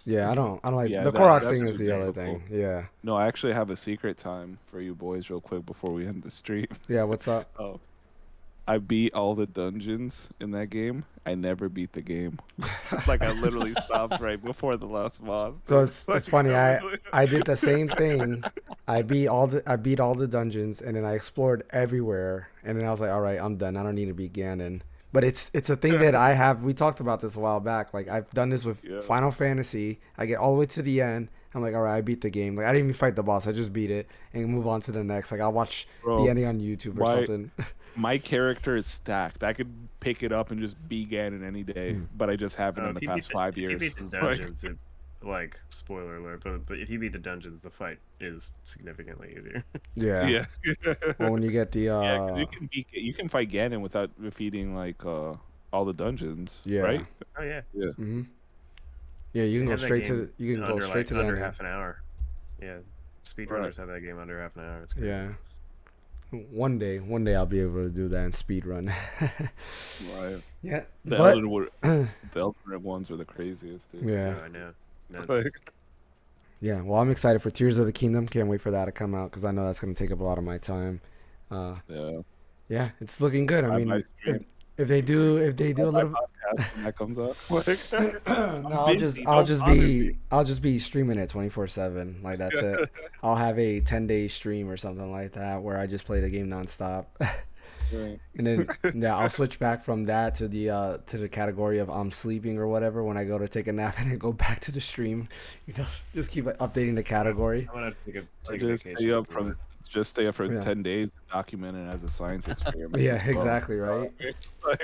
Yeah, I don't like yeah, the Koroks that's thing is too the other difficult. thing. Yeah. No, I actually have a secret time for you boys real quick before we end the stream. Yeah, what's up? Oh, I beat all the dungeons in that game. I never beat the game. Like I literally stopped right before the last boss. So Dude. it's Like funny. I I literally... I did the same thing. I beat all the dungeons, and then I explored everywhere, and then I was like, all right, I'm done. I don't need to beat Ganon. But it's a thing that I have. We talked about this a while back. Like I've done this with Yeah, Final Fantasy. I get all the way to the end. I'm like, all right, I beat the game. Like I didn't even fight the boss. I just beat it and move on to the next. Like I'll watch the bro. ending on YouTube or My something. my character is stacked. I could pick it up and just be Ganon any day, Mm. but I just haven't in the If you past 5 years. beat the dungeons, like spoiler alert, but if you beat the dungeons, the fight is significantly easier. Yeah. Yeah, Well, when you get the yeah, because you can fight Ganon without defeating like all the dungeons, yeah. right? Oh yeah, Hmm. Yeah, you they can go have that straight game to you can go under straight like to the under ending. half an hour. Yeah, speedrunners have that game under half an hour. It's crazy. Yeah. One day I'll be able to do that in speed run. Right. Yeah, The but Elden, the Elden Ring ones were the craziest, dude. yeah, Oh, I know. Nuts. Like, yeah. Well, I'm excited for Tears of the Kingdom. Can't wait for that to come out because I know that's gonna take up a lot of my time. Uh, yeah. yeah, it's looking good. I I mean, might stream if they do a my little. podcast when that comes out. Like, No, I'm busy. Don't I'll just be streaming it 24/7. Like that's it. I'll have a 10-day stream or something like that where I just play the game nonstop. Right. And then yeah, I'll switch back from that to the category of I'm sleeping or whatever when I go to take a nap and then go back to the stream. Just keep updating the category. I'm gonna have to take a Just vacation. stay up before from just stay up for Yeah. 10 days, document it as a science experiment. Yeah, as well. exactly, right? Like,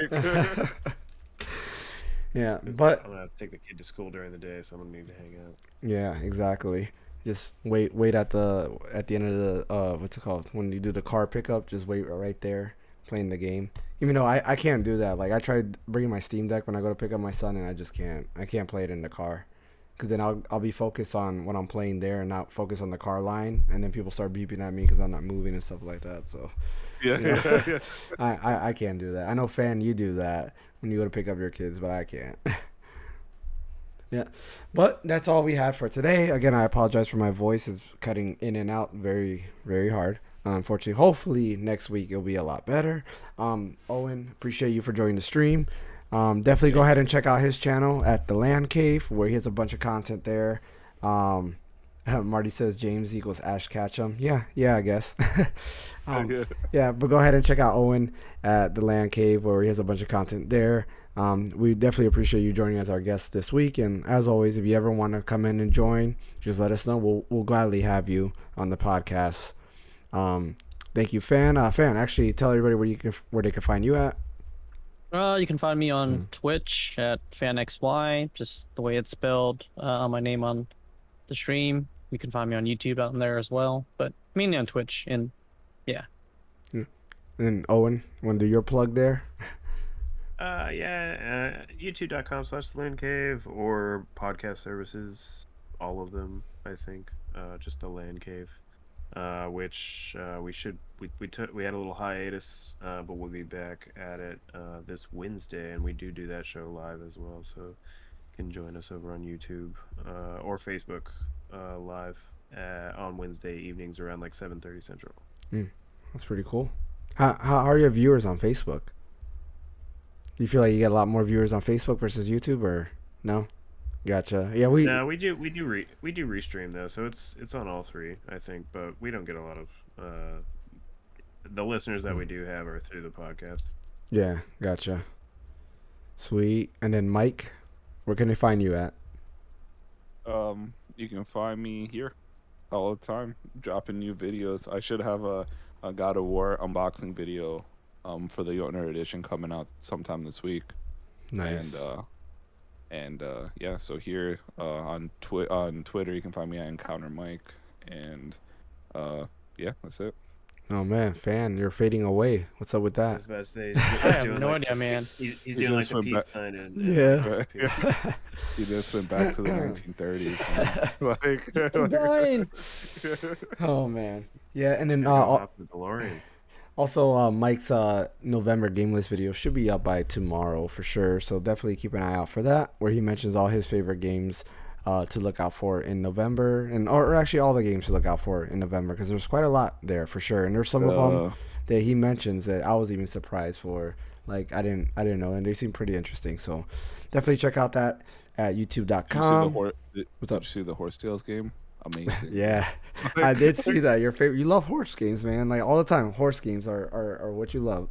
Yeah, that. but I'm gonna have to take the kid to school during the day, so I'm gonna need to hang out. yeah, exactly. Just wait at the end of the what's it called when you do the car pickup. Just wait right there playing the game. Even though I can't do that. Like I tried bringing my Steam Deck when I go to pick up my son, and I just can't. I can't play it in the car. Because then I'll be focused on what I'm playing there and not focus on the car line, and then people start beeping at me because I'm not moving and stuff like that. So yeah, Yeah. yeah. I can't do that. I know, Fan, you do that when you go to pick up your kids, but I can't. Yeah, but that's all we had for today. Again, I apologize for my voice is cutting in and out very, very hard. Unfortunately, hopefully next week it'll be a lot better. Owen, appreciate you for joining the stream. Definitely go ahead and check out his channel at the Land Cave where he has a bunch of content there. Marty says James equals Ash Ketchum. Yeah, I guess. Yeah. Yeah, but go ahead and check out Owen at the Land Cave where he has a bunch of content there. We definitely appreciate you joining as our guest this week. And as always, if you ever want to come in and join, just let us know. We'll gladly have you on the podcast. Thank you, Fan. Fan, actually tell everybody where they can find you at. You can find me on Twitch at FanXY, just the way it's spelled. My name on the stream. You can find me on YouTube out in there as well, but mainly on Twitch. And yeah. And Owen, want to do your plug there? YouTube.com/LandCave or podcast services, all of them, I think. Just the Land Cave. which we had a little hiatus, but we'll be back at it this Wednesday, and we do that show live as well. So you can join us over on YouTube or Facebook live on Wednesday evenings around like 7:30 Central. That's pretty cool. How are your viewers on Facebook? Do you feel like you get a lot more viewers on Facebook versus YouTube, or no? Gotcha. Yeah, we do restream though, so it's on all three, I think, but we don't get a lot of the listeners that we do have are through the podcast. Yeah, gotcha. Sweet. And then Mike, where can they find you at? You can find me here all the time, dropping new videos. I should have a God of War unboxing video for the Yotner edition coming out sometime this week. Nice. And yeah, so here on Twitter you can find me at Encounter Mike, and yeah, that's it. Oh man, fan, you're fading away. What's up with I that? was about to say, I have no idea, man. He's doing like the peace sign and Yeah. You just went back to the 1930s. I'm dying. Oh man. Yeah, and then the DeLorean. also Mike's November game list video should be up by tomorrow for sure. So definitely keep an eye out for that, where he mentions all his favorite games to look out for in November, and or actually all the games to look out for in November, because there's quite a lot there for sure. And there's some of them that he mentions that I was even surprised for. Like I didn't know, and they seem pretty interesting. So definitely check out that at youtube.com. Did you see the Horse Tales game? Amazing. Yeah, I did see that. Your favorite. You love horse games, man. Like all the time, horse games are what you love.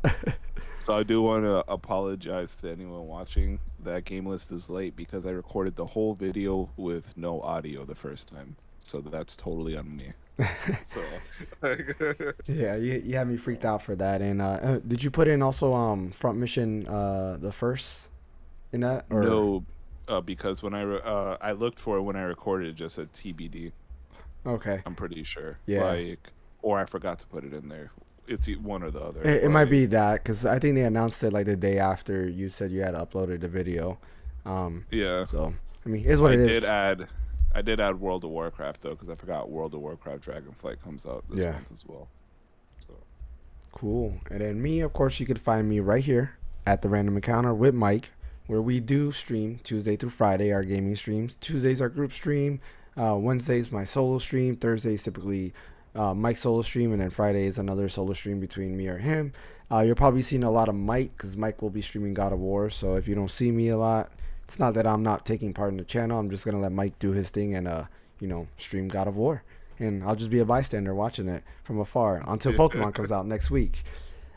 So I do want to apologize to anyone watching. That game list is late because I recorded the whole video with no audio the first time. So that's totally on me. So Yeah, you had me freaked out for that. And did you put in also front mission the first in that, or no? Because when I looked for it when I recorded, it just said TBD. Okay. I'm pretty sure. Yeah. Like, or I forgot to put it in there. It's one or the other. It might be that, because I think they announced it like the day after you said you had uploaded the video. Yeah. So I mean, it's what it is. I did add World of Warcraft though, because I forgot World of Warcraft Dragonflight comes out this month as well. So cool. And then me, of course, you could find me right here at the Random Encounter with Mike, where we do stream Tuesday through Friday, our gaming streams. Tuesdays our group stream. Wednesdays my solo stream. Thursdays typically Mike's solo stream, and then Friday is another solo stream between me or him. You're probably seeing a lot of Mike, because Mike will be streaming God of War. So if you don't see me a lot, it's not that I'm not taking part in the channel. I'm just gonna let Mike do his thing and stream God of War, and I'll just be a bystander watching it from afar until Pokemon comes out next week.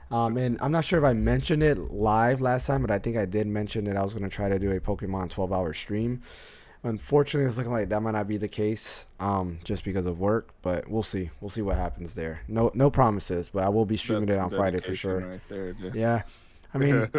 And I'm not sure if I mentioned it live last time, but I think I did mention that I was gonna try to do a Pokemon 12-hour stream. Unfortunately, it's looking like that might not be the case, just because of work. But we'll see. We'll see what happens there. No promises, but I will be streaming it on Friday for sure. Right there, yeah, I mean,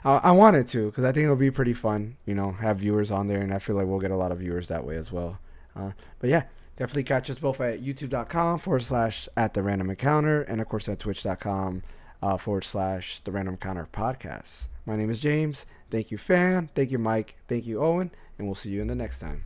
I wanted to, because I think it'll be pretty fun. Have viewers on there, and I feel like we'll get a lot of viewers that way as well. But yeah, definitely catch us both at youtube.com/@the-random-encounter, and of course at twitch.com/the-random-encounter podcast. My name is James. Thank you, Fan. Thank you, Mike. Thank you, Owen. And we'll see you in the next time.